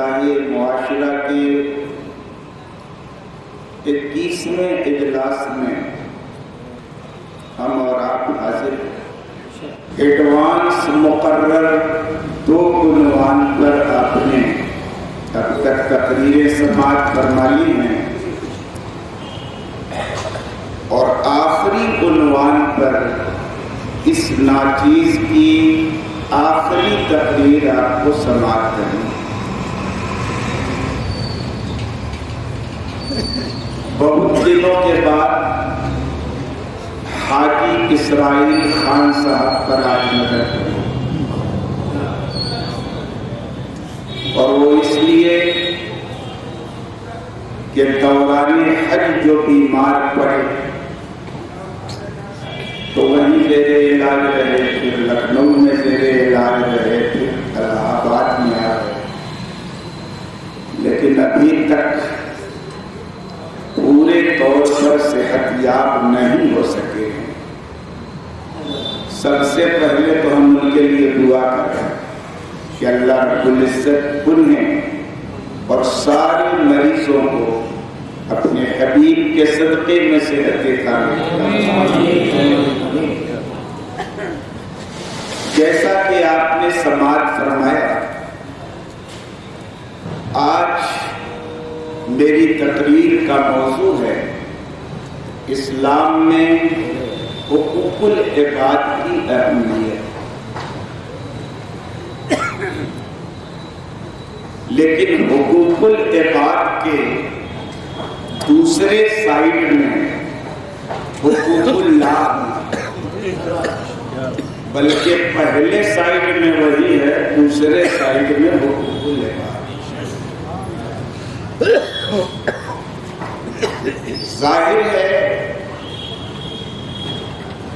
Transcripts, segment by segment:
اصلاح معاشرہ کے 21ویں اجلاس میں ہم اور آپ حاضر ہیں۔ ایڈوانس مقرر 2 عنوان پر آپ نے اب تک تقریریں سماعت فرما لی ہیں اور آخری عنوان پر اس ناچیز کی آخری تقریر آپ کو سماعت کرنی ہے۔ بہت دنوں کے بعد حاجی اسرائیل خان صاحب پر آج نظر پڑی اور وہ اس لیے کہ دوران حج جو بیمار پڑے تو وہیں زیر علاج رہے، پھر لکھنؤ میں زیر علاج رہے، پھر الہ آباد میں آ گئے، لیکن ابھی تک پورے طور پر صحت یاب نہیں ہو سکے ہیں۔ سب سے پہلے تو ہم ان کے لیے دعا کریں کہ اللہ رب العزت انہیں اور سارے مریضوں کو اپنے حبیب کے صدقے میں صحت کاملہ۔ جیسا کہ آپ نے سماعت فرمایا، آج میری تقریر کا موضوع ہے اسلام میں حقوق العباد کی اہمیت، لیکن حقوق العباد کے دوسرے سائیڈ میں حقوق اللہ، بلکہ پہلے سائیڈ میں وہی ہے، دوسرے سائیڈ میں حقوق العباد۔ ظاہر ہے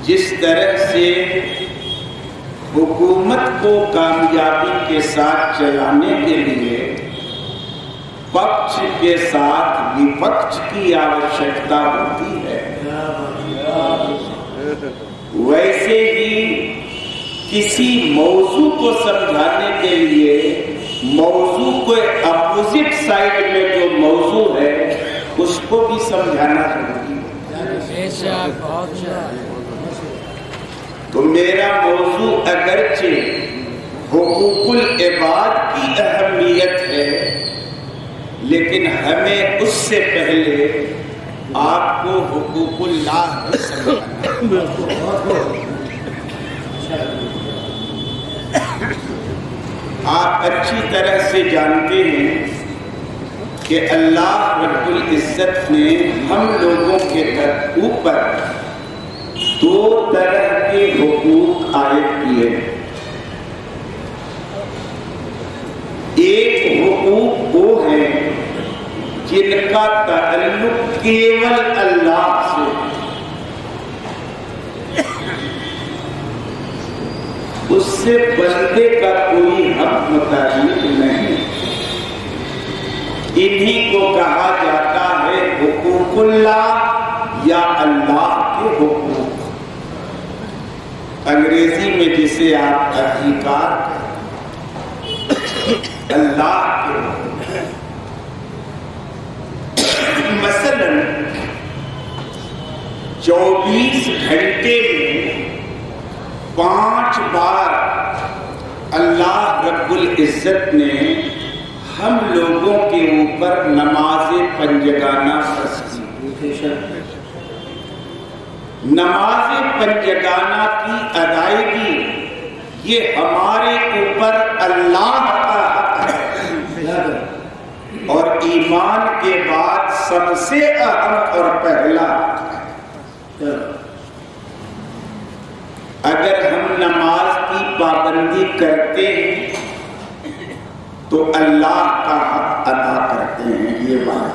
جس طرح سے حکومت کو کامیابی کے ساتھ چلانے کے لیے پکش کے ساتھ وپکش کی آوشکتا ہوتی ہے، ویسے ہی کسی موضوع کو سمجھانے کے لیے موضوع کو اپوزٹ سائڈ میں جو موضوع ہے اس کو بھی سمجھانا ضروری ہے۔ تو میرا موضوع اگرچہ حقوق العباد کی اہمیت ہے، لیکن ہمیں اس سے پہلے آپ کو حقوق اللہ بھی سمجھانا ہے۔ آپ اچھی طرح سے جانتے ہیں کہ اللہ رب العزت نے ہم لوگوں کے اوپر 2 طرح کے حقوق عائد کیے ہیں۔ ایک حقوق وہ ہیں جن کا تعلق کیول اللہ سے، اس سے بندے کا کوئی حق متعلق نہیں، انہی کو کہا جاتا ہے حقوق اللہ یا اللہ کے حقوق، انگریزی میں جسے آپ ادھیکار اللہ کے حقوق۔ مثلا 24 گھنٹے میں 5 بار اللہ رب العزت نے ہم لوگوں کے اوپر نماز پنجگانہ فرض کی۔ نماز پنجگانہ کی ادائیگی یہ ہمارے اوپر اللہ کا حق ہے، اور ایمان کے بعد سب سے اہم اور پہلا ہے۔ اگر ہم نماز کی پابندی کرتے ہیں تو اللہ کا حق ادا کرتے ہیں، یہ بات۔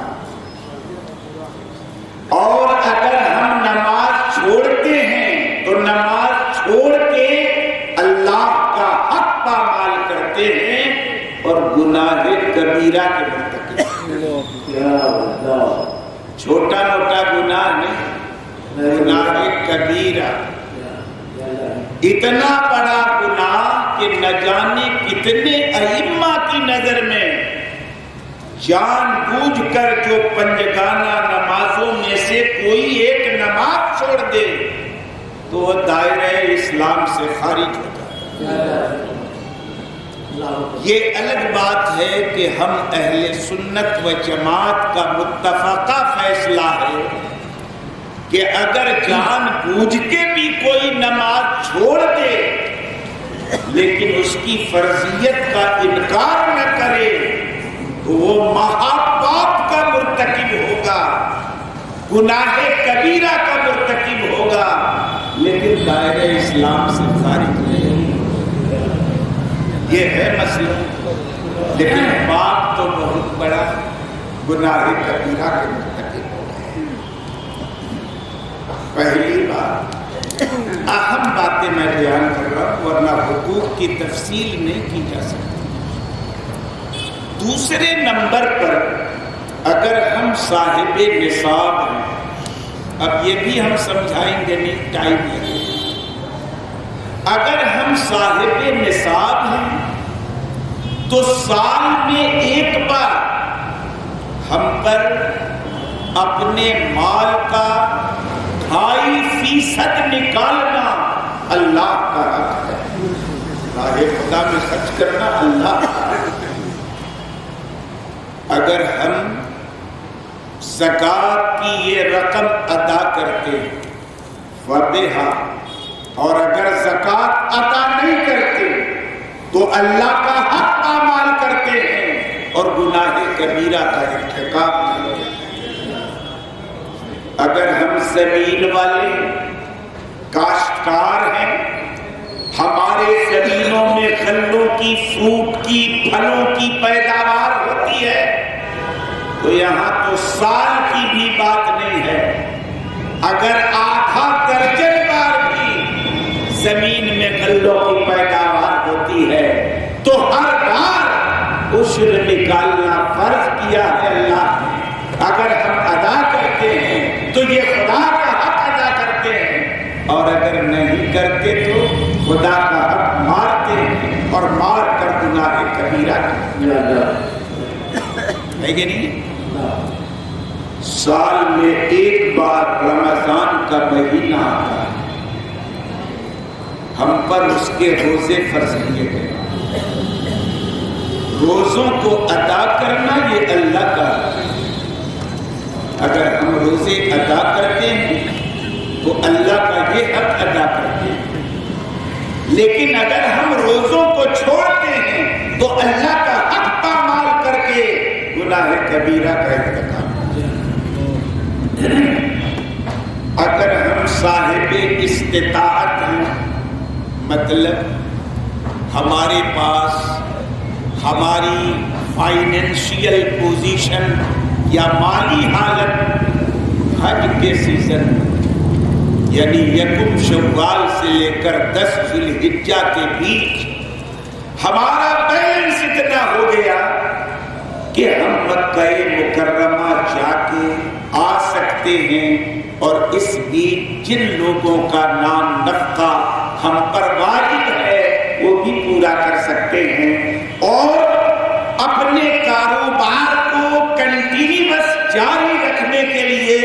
اور اگر ہم نماز چھوڑتے ہیں تو نماز چھوڑ کے اللہ کا حق پامال کرتے ہیں اور گناہ کبیرہ کے مرتکب۔ چھوٹا موٹا گناہ نہیں، گناہ کبیرہ، اتنا بڑا گناہ کہ نہ جانے کتنے ائمہ کی نظر میں جان بوجھ کر جو پنجگانہ نمازوں میں سے کوئی ایک نماز چھوڑ دے تو وہ دائرہ اسلام سے خارج ہوتا ہے۔ یہ الگ بات ہے کہ ہم اہل سنت و جماعت کا متفقہ فیصلہ ہے کہ اگر جان بوجھ کے بھی کوئی نماز چھوڑ دے لیکن اس کی فرضیت کا انکار نہ کرے تو وہ مہاپاپ کا مرتکب ہوگا، گناہ کبیرہ کا مرتکب ہوگا، لیکن دائرہ اسلام سے خارج نہیں۔ یہ ہے مسئلہ، لیکن باپ تو بہت بڑا گناہ کبیرہ کے مرتکب ہو گئے۔ پہلی بات، اہم باتیں میں بیان کر رہا ہوں ورنہ حقوق کی تفصیل نہیں کی جا سکتی۔ دوسرے نمبر پر اگر ہم صاحب نصاب ہیں، اب یہ بھی ہم سمجھائیں گے نہیں، ٹائم لگے گا۔ اگر ہم صاحب نصاب ہیں تو سال میں ایک بار ہم پر اپنے مال کا 2.5% نکالنا اللہ کا حق ہے۔ راہ خدا میں خرچ کرنا اللہ کا حق ہے۔ اگر ہم زکوٰۃ کی یہ رقم ادا کرتے فبہا، اور اگر زکوٰۃ ادا نہیں کرتے تو اللہ کا حق پامال کرتے ہیں اور گناہ کبیرہ کا ارتکاب کرتے ہیں۔ اگر ہم زمین والے کاشتکار ہیں، ہمارے زمینوں میں غلوں کی، فروٹ کی، پھلوں کی پیداوار ہوتی ہے تو یہاں تو سال کی بھی بات نہیں ہے، اگر آدھا درجن بار بھی زمین میں غلوں کی پیداوار ہوتی ہے تو ہر بار عشر نکالنا فرض کیا ہے اللہ نے۔ اگر ہم ادا کرتے ہیں تو یہ خدا کا حق ادا کرتے ہیں، اور اگر نہیں کرتے تو خدا کا حق مارتے ہیں اور مار کر گناہ کبیرہ ہے کہ نہیں؟ سال میں ایک بار رمضان کا مہینہ آتا ہے، ہم پر اس کے روزے فرض کیے گئے۔ روزوں کو ادا کرنا یہ اللہ کا حق ہے۔ اگر ہم روزے ادا کرتے ہیں تو اللہ کا یہ حق ادا کرتے ہیں، لیکن اگر ہم روزوں کو چھوڑتے ہیں تو اللہ کا حق پامال کر کے گناہ کبیرہ کا ارتکاب۔ اگر ہم صاحب استطاعت ہیں، مطلب ہمارے پاس ہماری فائنینشیل پوزیشن یا مالی حالت حج کے سیزن یعنی 1 شوال سے لے کر 10 ذی الحجہ کے بیچ ہمارا بیلنس اتنا ہو گیا کہ ہم مکہ مکرمہ جا کے آ سکتے ہیں، اور اس بیچ جن لوگوں کا نام نفقہ ہم پر واجب ہے وہ بھی پورا کر سکتے ہیں، اور اپنے کاروبار کو کنٹینیوس جاری رکھنے کے لیے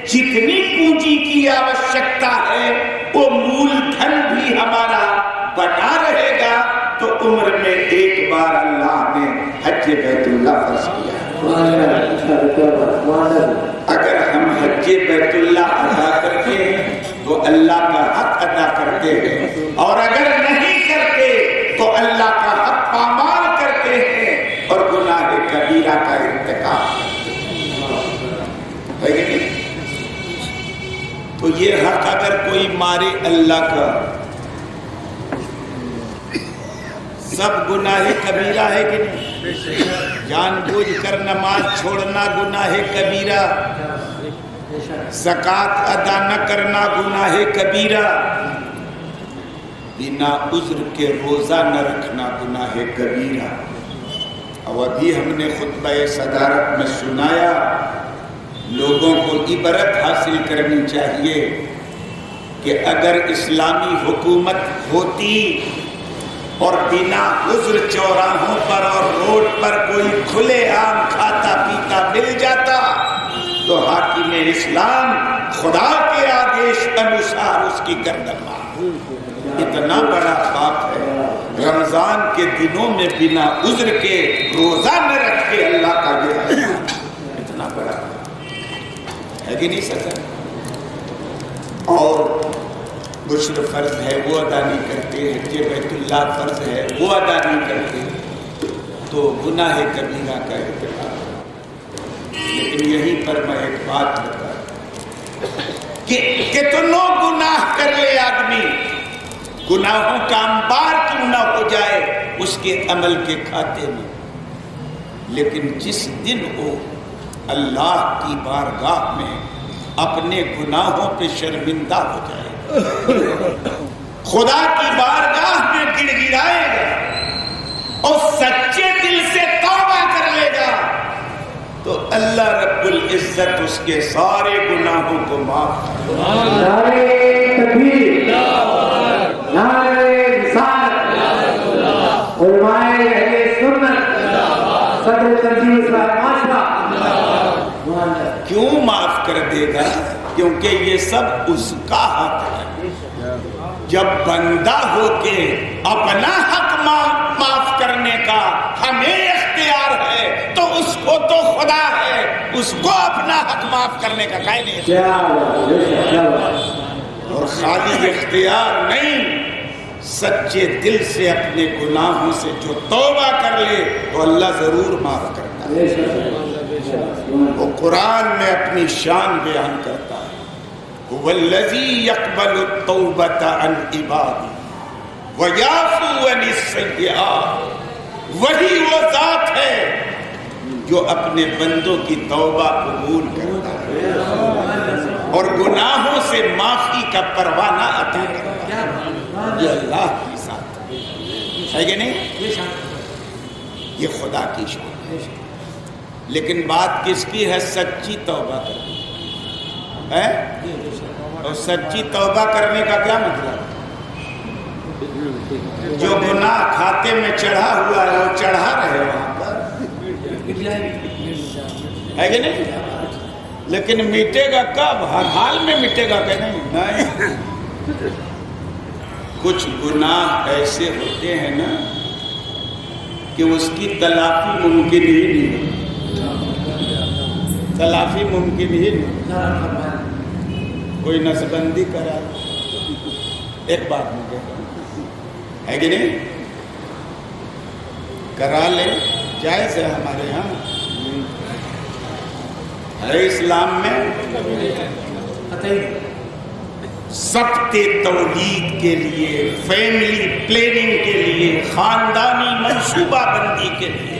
جتنی پونجی کی آوشکتا ہے وہ مول دھن بھی ہمارا بنا رہے گا۔ تو عمر میں ایک بار اللہ نے حج بیت اللہ فرض کیا۔ اگر ہم حج بیت اللہ ادا کرتے ہیں تو اللہ کا حق ادا کرتے ہیں، اور اگر نہیں کرتے تو اللہ کا حق پامال کرتے ہیں اور گناہ کبیرہ کا ارتکاب کرتے ہیں۔ تو یہ حق اگر کوئی مارے اللہ کا، سب گناہ کبیرہ ہے کہ نہیں؟ جان بوجھ کر نماز چھوڑنا گناہ کبیرہ، زکوٰۃ ادا نہ کرنا گناہ کبیرہ، بنا عذر کے روزہ نہ رکھنا گناہ کبیرہ۔ اور ابھی ہم نے خطبہ صدارت میں سنایا، لوگوں کو عبرت حاصل کرنی چاہیے کہ اگر اسلامی حکومت ہوتی اور بنا عذر چوراہوں پر اور روڈ پر کوئی کھلے عام کھاتا پیتا مل جاتا تو حاکم اسلام خدا کے آدیش انوسار اس کی گردن مار۔ اتنا بڑا پاپ ہے، رمضان کے دنوں میں بنا عذر کے روزہ نہ رکھے اللہ کا گرا، اتنا بڑا ہے کہ نہیں سکتا؟ اور غسل فرض ہے وہ ادا نہیں کرتے، حج بیت اللہ فرض ہے وہ ادا نہیں کرتے، تو گناہ کبیرہ کا ارتکاب۔ لیکن یہیں پر میں ایک بات بتا کہ کتنوں گناہ کر لے آدمی، گناہوں کا انبار کیوں نہ ہو جائے اس کے عمل کے کھاتے میں، لیکن جس دن وہ اللہ کی بارگاہ میں اپنے گناہوں پہ شرمندہ ہو جائے، خدا کی بارگاہ میں گڑ گڑائے گا اور سچے دل سے توبہ کر لے گا تو اللہ رب العزت اس کے سارے گناہوں کو معاف کر دے گا۔ نعرہ تکبیر، نعرہ رسالت، علماء اہل سنت، صدر تنظیم اسلامی معاشرہ۔ کیوں معاف کر دے گا؟ کیونکہ یہ سب اس کا حق ہے۔ جب بندہ ہو کے اپنا حق معاف کرنے کا ہمیں اختیار ہے تو اس کو تو خدا ہے، اس کو اپنا حق معاف کرنے کا قائل نہیں۔ اور خالی اختیار نہیں، سچے دل سے اپنے گناہوں سے جو توبہ کر لے تو اللہ ضرور معاف کرتا ہے۔ وہ قرآن میں اپنی شان بیان کرتا ہے، وَالَّذِي يَقْبَلُ التَّوْبَةَ عَنْ عِبَادِهِ وَيَعْفُو عَنِ السَّيِّئَاتِ، وہی وہ ذات ہے جو اپنے بندوں کی توبہ قبول کرتا ہے اور گناہوں سے معافی کا پروانہ عطا کرتا ہے۔ یہ اللہ کی ذات ہے کہ نہیں؟ یہ خدا کی شان ہے۔ لیکن بات کس کی ہے؟ سچی توبہ کرنے ہے۔ اور سچی توبہ کرنے کا کیا مطلب؟ جو گناہ کھاتے میں چڑھا ہوا ہے وہ چڑھا رہے وہاں پر، ہے کہ نہیں؟ لیکن مٹے گا کب؟ ہر حال میں مٹے گا کہ نہیں؟ کچھ گناہ ایسے ہوتے ہیں نا کہ اس کی تلافی ممکن ہی نہیں، تلافی ممکن ہی نہیں۔ کوئی نسبندی کرا، ایک بات میں کہتا ہوں، ہے کہ نہیں؟ کرا لے، جائز ہے ہمارے یہاں، ہے اسلام میں۔ ضبط توحید کے لیے، فیملی پلاننگ کے لیے، خاندانی منصوبہ بندی کے لیے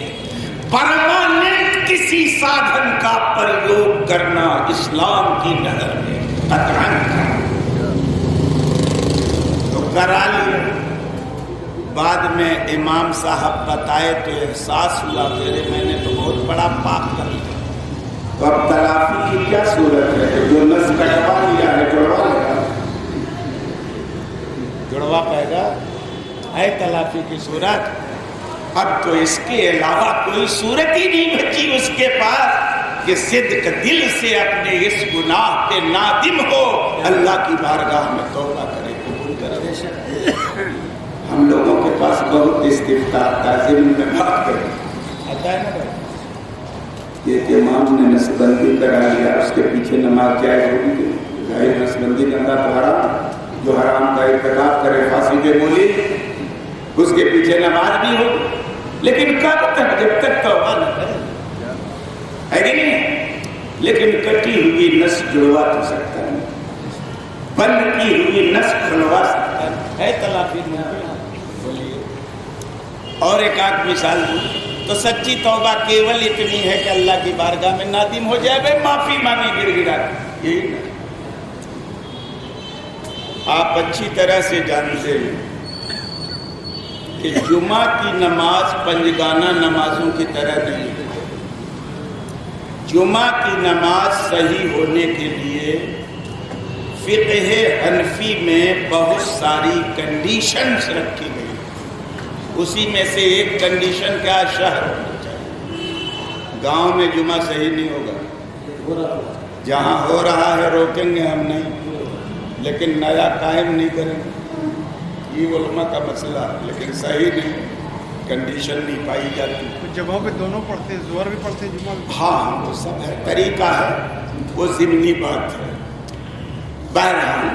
پرماننٹ کسی سادھن کا پریوگ کرنا اسلام کی نظر میں قطعاً تو کرا لیا۔ بعد میں امام صاحب بتائے تو احساس ہوا میرے، میں نے تو بہت بڑا پاپ کر لیا۔ تو اب تلافی کی کیا صورت ہے؟ جو نس کٹوا لیا ہے جڑوا لے گا، جڑوا پائے گا، ہے تلافی کی صورت؟ اب تو اس کے علاوہ کوئی صورت ہی نہیں بچی اس کے پاس کہ صدق دل سے اپنے اس گناہ پہ نادم ہو، اللہ کی بارگاہ میں توبہ کرے، قبول کرے۔ ہم لوگوں کے پاس بہت استفتاء تعظیم میں بات کریں آتا ہے نا بھائی، یہ کہ امام نے نسبندی کرا لیا، اس کے پیچھے نماز جائز ہوگی؟ ظاہر نسبندی کرنا تو حرام، جو حرام کا ارتکاب کرے پھانسی پہ مولی، اس کے پیچھے نماز بھی ہو، لیکن کب تک؟ جب تک توبہ نہ کرے، ہے کہ نہیں؟ لیکن کٹی ہوئی نس جڑوا تو سکتا ہے، بند کی ہوئی نس کھلوا سکتا ہے تلافی ممکن؟ بولیے۔ اور ایک آدھ مثال دوں تو سچی توبہ کیول اتنی ہے کہ اللہ کی بارگاہ میں نادم ہو جائے، بھائی معافی مانگی گڑ گڑا، یہی نا۔ آپ اچھی طرح سے جانتے ہیں کہ جمعہ کی نماز پنجگانہ نمازوں کی طرح نہیں ہے۔ جمعہ کی نماز صحیح ہونے کے لیے فقہ حنفی میں بہت ساری کنڈیشنز رکھی گئی۔ اسی میں سے ایک کنڈیشن کیا شہر ہونا چاہیے. گاؤں میں جمعہ صحیح نہیں ہوگا. جہاں ہو رہا ہے روکیں گے ہم نہیں, لیکن نیا قائم نہیں کریں گے. یہ علماء کا مسئلہ ہے, لیکن صحیح نہیں, کنڈیشن نہیں پائی جاتی. جگہوں پہ دونوں پڑھتے ہیں, ظہر بھی پڑھتے ہیں, جمعہ بھی. ہاں وہ سب ہے, طریقہ ہے, وہ ضمنی بات ہے. بہرحال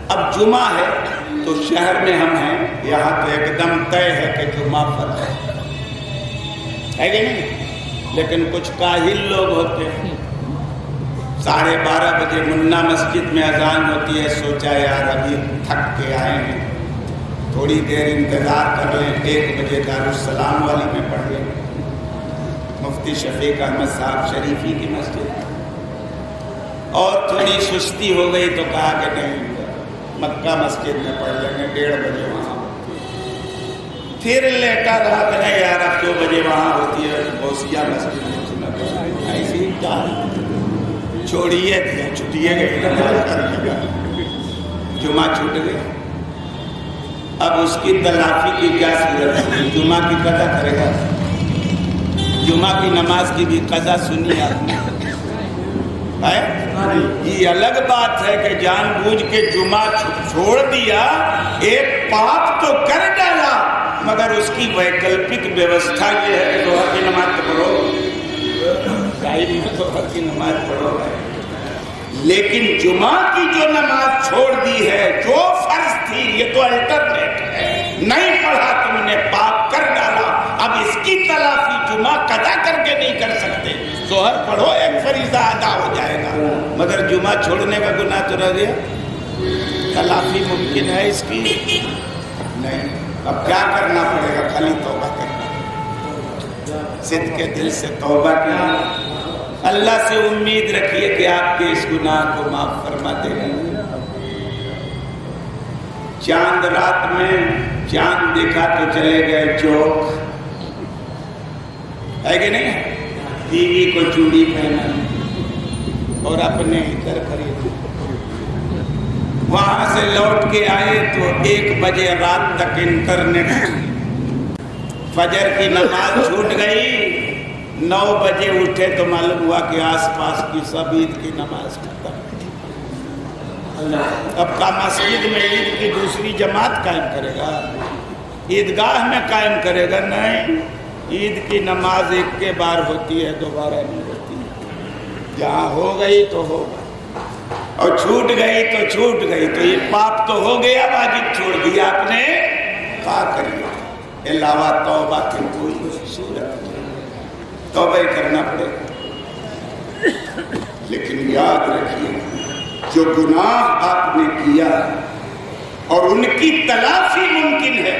اب جمعہ ہے تو شہر میں ہم ہیں, یہاں تو ایک دم طے ہے کہ جمعہ فرض ہے کہ نہیں. لیکن کچھ کاہل لوگ ہوتے ہیں, 12:30 بجے منا مسجد میں اذان ہوتی ہے, سوچا یار ابھی تھک کے آئے ہیں, تھوڑی دیر انتظار کر لیں, 1 بجے دارالسلام والی میں پڑھ لیں, مفتی شفیق احمد صاحب شریفی کی مسجد. اور تھوڑی سستی ہو گئی تو کہا کہ نہیں مکہ مسجد میں پڑھ لیں گے, 1:30 بجے وہاں. پھر لیٹا رہا کہ نہیں یار اب 2 بجے وہاں ہوتی ہے بوسیا مسجد میں سنا, ایسی چھوڑیے تھے, چھٹیے گئے, جمعہ چھوٹ گئے. اب اس کی تلافی کی کیا صورت ہے؟ جمعہ کی قضا کرے گا. جمعہ کی نماز کی بھی قضا سنی آپ نے. یہ الگ بات ہے کہ جان بوجھ کے جمعہ چھوڑ دیا, ایک پاپ تو کر ڈالا, مگر اس کی ویکلپک ویوستھا یہ ہے کہ ظہر کی نماز پڑھو, ٹائم میں ظہر کی نماز پڑھو. لیکن جمعہ کی جو نماز چھوڑ دی ہے, جو فرض تھی, یہ تو الٹرنیٹ ہے, نہیں پڑھا تم نے, پاپ کر ڈالا. اب اس کی تلافی جمعہ قضا کر کے نہیں کر سکتے. ظہر پڑھو, ایک فریضہ ادا ہو جائے گا, مگر جمعہ چھوڑنے کا گناہ تو رہ گیا. تلافی ممکن ہے اس کی نہیں. اب کیا کرنا پڑے گا؟ خالی توبہ کرنا, صدق کے دل سے توبہ کرنا, اللہ سے امید رکھیے کہ آپ کے اس گناہ کو معاف فرما دے گا. چاند رات میں چاند دیکھا تو چلے گئے چوک, ہے کہ نہیں؟ بیوی کو چوڑی پہنا اور اپنے ادھر خرید, وہاں سے لوٹ کے آئے تو 1 بجے رات تک انٹرنیٹ. فجر کی نماز چھوٹ گئی, 9 بجے اٹھے تو معلوم ہوا کہ آس پاس کی سب عید کی نماز ختم. اب کا مسجد میں عید کی دوسری جماعت قائم کرے گا, عیدگاہ میں قائم کرے گا؟ نہیں, عید کی نماز ایک کے بار ہوتی ہے, دوبارہ نہیں ہوتی. جہاں ہو گئی تو ہو گئی, اور چھوٹ گئی تو چھوٹ گئی. تو یہ پاپ تو ہو گیا, واجب چھوڑ دیا آپ نے, کیا کریے؟ علاوہ توبہ کی کوئی صورت نہیں, توبہ کرنا پڑے گا. لیکن یاد رکھیے, جو گناہ آپ نے کیا اور ان کی تلافی ممکن ہے,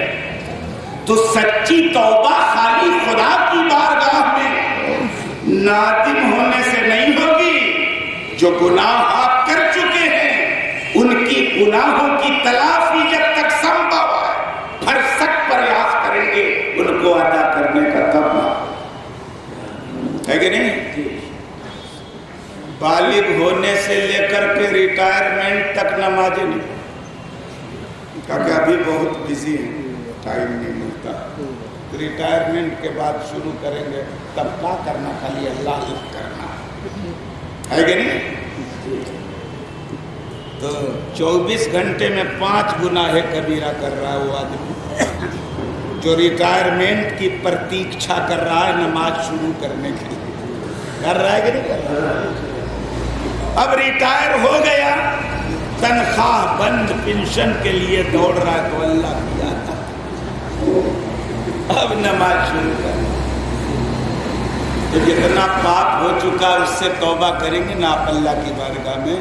تو سچی توبہ خالی خدا کی بارگاہ میں نادم ہونے سے نہیں ہوگی. جو گناہ آپ کر چکے ہیں, ان کی گناہوں کی تلافی جب تک سمبھو ہے, بھرسک پریاس کریں گے ان کو ادا کرنے کا. تب ہے کہ نہیں؟ بالغ ہونے سے لے کر کے ریٹائرمنٹ تک نمازیں نہیں, کیونکہ ابھی بہت بزی ہیں, ٹائم نہیں ملتا. ریٹائرمنٹ کے بعد شروع کریں گے, تب کیا کرنا؟ خالی اللہ کرنا ہے کہ نہیں؟ تو 24 گھنٹے میں 5 گناہ کبیرہ کر رہا ہے وہ آدمی جو ریٹائرمنٹ کی پرتیکشا کر رہا ہے نماز شروع کرنے کے لیے. کر رہا ہے کہ نہیں کر رہا ہے؟ اب ریٹائر ہو گیا, تنخواہ بند پنشن کے لیے دوڑ رہا ہے, تو اللہ کی یاد اب نماز شروع کر. تو جتنا پاپ ہو چکا اس سے توبہ کریں گے نا آپ اللہ کی بارگاہ میں,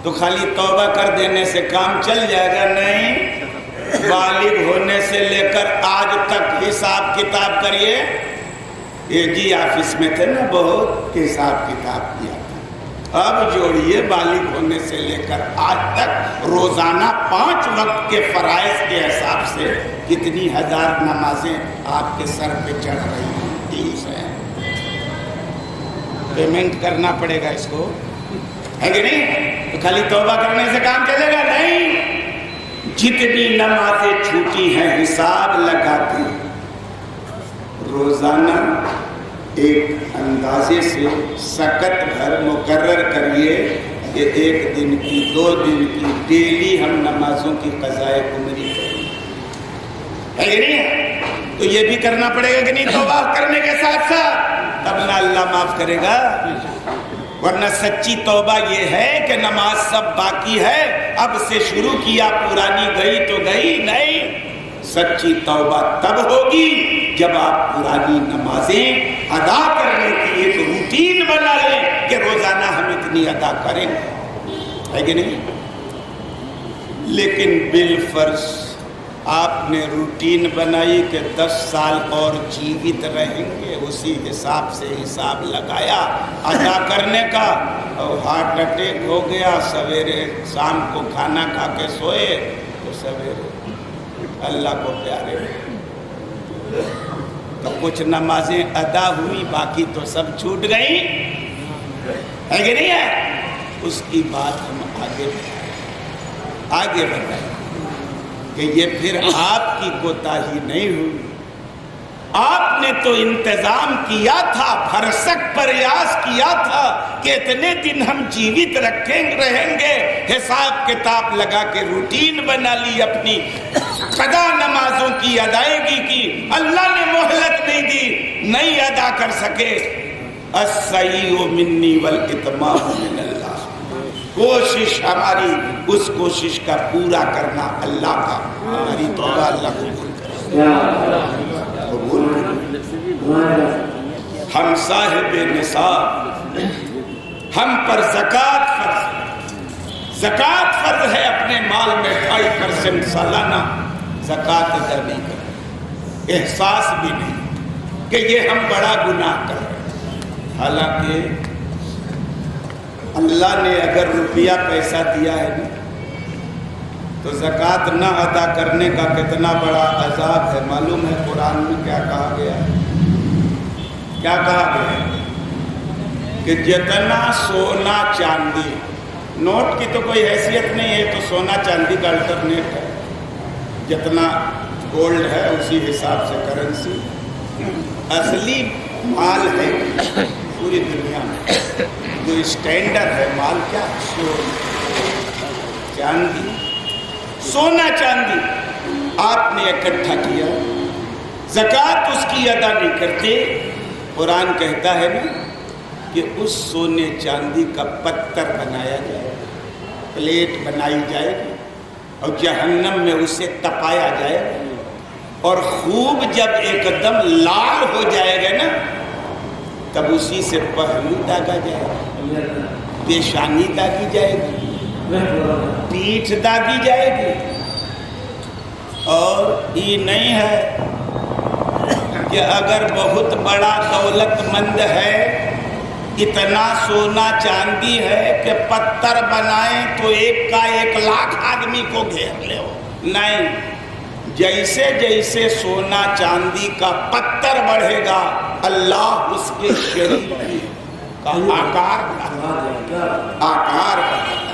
تو خالی توبہ کر دینے سے کام چل جائے گا؟ نہیں, بالغ ہونے سے لے کر آج تک حساب کتاب کریے. یہ جی آفس میں تھے نا, بہت حساب کتاب کیا, اب جوڑیے بالغ ہونے سے لے کر آج تک روزانہ 5 وقت کے فرائض کے حساب سے کتنی ہزار نمازیں آپ کے سر پہ چڑھ رہی ہیں. 30 ہیں, پیمنٹ کرنا پڑے گا اس کو, ہے کہ نہیں؟ تو خالی توبہ کرنے سے کام چلے گا؟ نہیں, جتنی نمازیں چھوٹی ہیں حساب لگا کے روزانہ ایک اندازے سے سکت بھر مقرر کریے کہ 1 دن کی 2 دن کی ڈیلی ہم نمازوں کی قضائے عمری کریں، ہے نہیں ہے؟ تو یہ بھی کرنا پڑے گا کہ نہیں؟ توبہ کرنے کے ساتھ ساتھ تب نہ اللہ معاف کرے گا، ورنہ سچی توبہ یہ ہے کہ نماز سب باقی ہے، اب سے شروع کیا، پرانی گئی تو گئی نہیں۔ سچی توبہ تب ہوگی جب آپ پرانی نمازیں ادا کرنے کی ایک روٹین بنا لیں کہ روزانہ ہم اتنی ادا کریں، ہے کہ نہیں؟ لیکن بالفرض آپ نے روٹین بنائی کہ 10 سال اور جیوت رہیں گے، اسی حساب سے حساب لگایا ادا کرنے کا، اور ہارٹ اٹیک ہو گیا، سویرے شام کو کھانا کھا کے سوئے تو سویرے اللہ کو پیارے تو کچھ نمازیں ادا ہوئی، باقی تو سب چھوٹ گئی، ہے کہ نہیں ہے؟ اس کی بات ہم آگے بڑھائیں کہ یہ پھر آپ کی کوتاہی نہیں ہوئی، آپ نے تو انتظام کیا تھا، بھرسک پریاس کیا تھا کہ اتنے دن ہم جیوت رہیں گے، حساب کتاب لگا کے روٹین بنا لی، اپنی قضا نمازوں کی ادائیگی کی، اللہ نے مہلت نہیں دی، نہیں ادا کر سکے۔ السعی منی والاتمام من اللہ، کوشش ہماری، اس کوشش کا پورا کرنا اللہ کا، ہماری توبہ اللہ قبول کرے۔ ہم صاحب نصاب، ہم پر زکوٰۃ فرض ہے، زکوٰۃ فرض ہے، اپنے مال میں 2.5% سالانہ زکوٰۃ ادا نہیں کرتے، احساس بھی نہیں کہ یہ ہم بڑا گناہ کر رہے ہیں، حالانکہ اللہ نے اگر روپیہ پیسہ دیا ہے نا تو زکوٰۃ نہ ادا کرنے کا کتنا بڑا عذاب ہے معلوم ہے؟ قرآن میں کیا کہا گیا ہے؟ کیا کہا گیا ہے کہ جتنا سونا چاندی، نوٹ کی تو کوئی حیثیت نہیں ہے، تو سونا چاندی کا الٹرنیٹ ہے، جتنا گولڈ ہے اسی حساب سے کرنسی، اصلی مال ہے پوری دنیا میں جو اسٹینڈرڈ ہے مال کیا؟ چاندی، سونا چاندی آپ نے اکٹھا کیا، زکوٰۃ اس کی ادا نہیں کرتے، قرآن کہتا ہے نا کہ اس سونے چاندی کا پتھر بنایا جائے، پلیٹ بنائی جائے گی اور جہنم میں اسے تپایا جائے گا، اور خوب جب ایک دم لال ہو جائے گا نا تب اسی سے پہلو داغا جائے گا، پیشانی داغی جائے گی، پیٹھ داغی جائے گی، اور یہ نہیں ہے کہ اگر بہت بڑا دولت مند ہے، اتنا سونا چاندی ہے کہ پتھر بنائیں تو 1,00,000 آدمی کو گھیر لے ہو، نہیں، جیسے جیسے سونا چاندی کا پتھر بڑھے گا اللہ اس کے شریک کا آکار بڑھاتا ہے،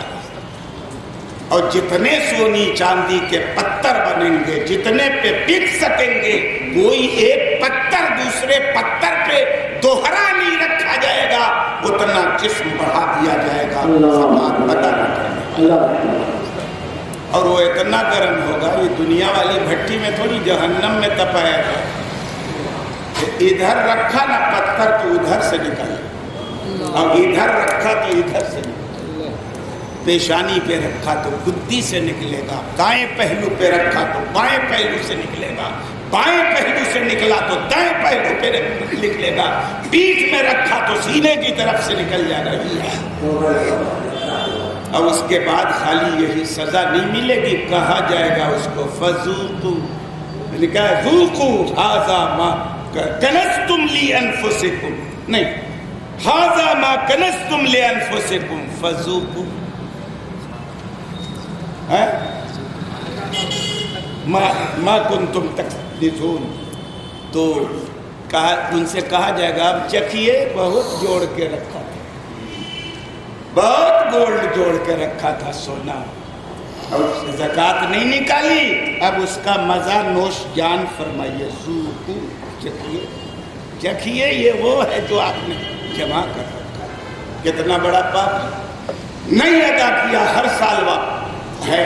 اور جتنے سونی چاندی کے پتھر بنیں گے، جتنے پہ بک سکیں گے، کوئی ایک پتھر دوسرے پتھر پہ دوہرا نہیں رکھا جائے گا، اتنا جسم بڑھا دیا جائے گا زکوٰۃ ادا نہ کرنے، اور وہ اتنا گرم ہوگا، یہ دنیا والی بھٹی میں تھوڑی، جہنم میں تپایا گا، ادھر رکھا نا پتھر تو ادھر سے نکل، اور ادھر رکھا تو ادھر سے نکلے، پیشانی پہ رکھا تو گدی سے نکلے گا، دائیں پہلو پہ رکھا تو بائیں پہلو سے نکلے گا، بائیں پہلو سے نکلا تو دائیں پہلو پہ نکلے گا، پیٹھ میں رکھا تو سینے کی طرف سے نکل جا رہی ہے، اور اس کے بعد خالی یہی سزا نہیں ملے گی، کہا جائے گا اس کو فذوقوا، لکھا ہے ذوقوا ھذا ما کنزتم لانفسکم، نہیں، ھذا ما کنزتم لانفسکم فذوقوا، ما کنتم تکذبون، تو ان سے کہا جائے گا اب چکھیے، بہت جوڑ کے رکھا تھا، بہت گولڈ جوڑ کے رکھا تھا سونا، اور زکات نہیں نکالی، اب اس کا مزہ نوش جان فرمائیے، ذوقوا، چکھیے چکھیے، یہ وہ ہے جو آپ نے جمع کر رکھا ہے۔ کتنا بڑا پاپ، نہیں ادا کیا، ہر سال واپس ہے۔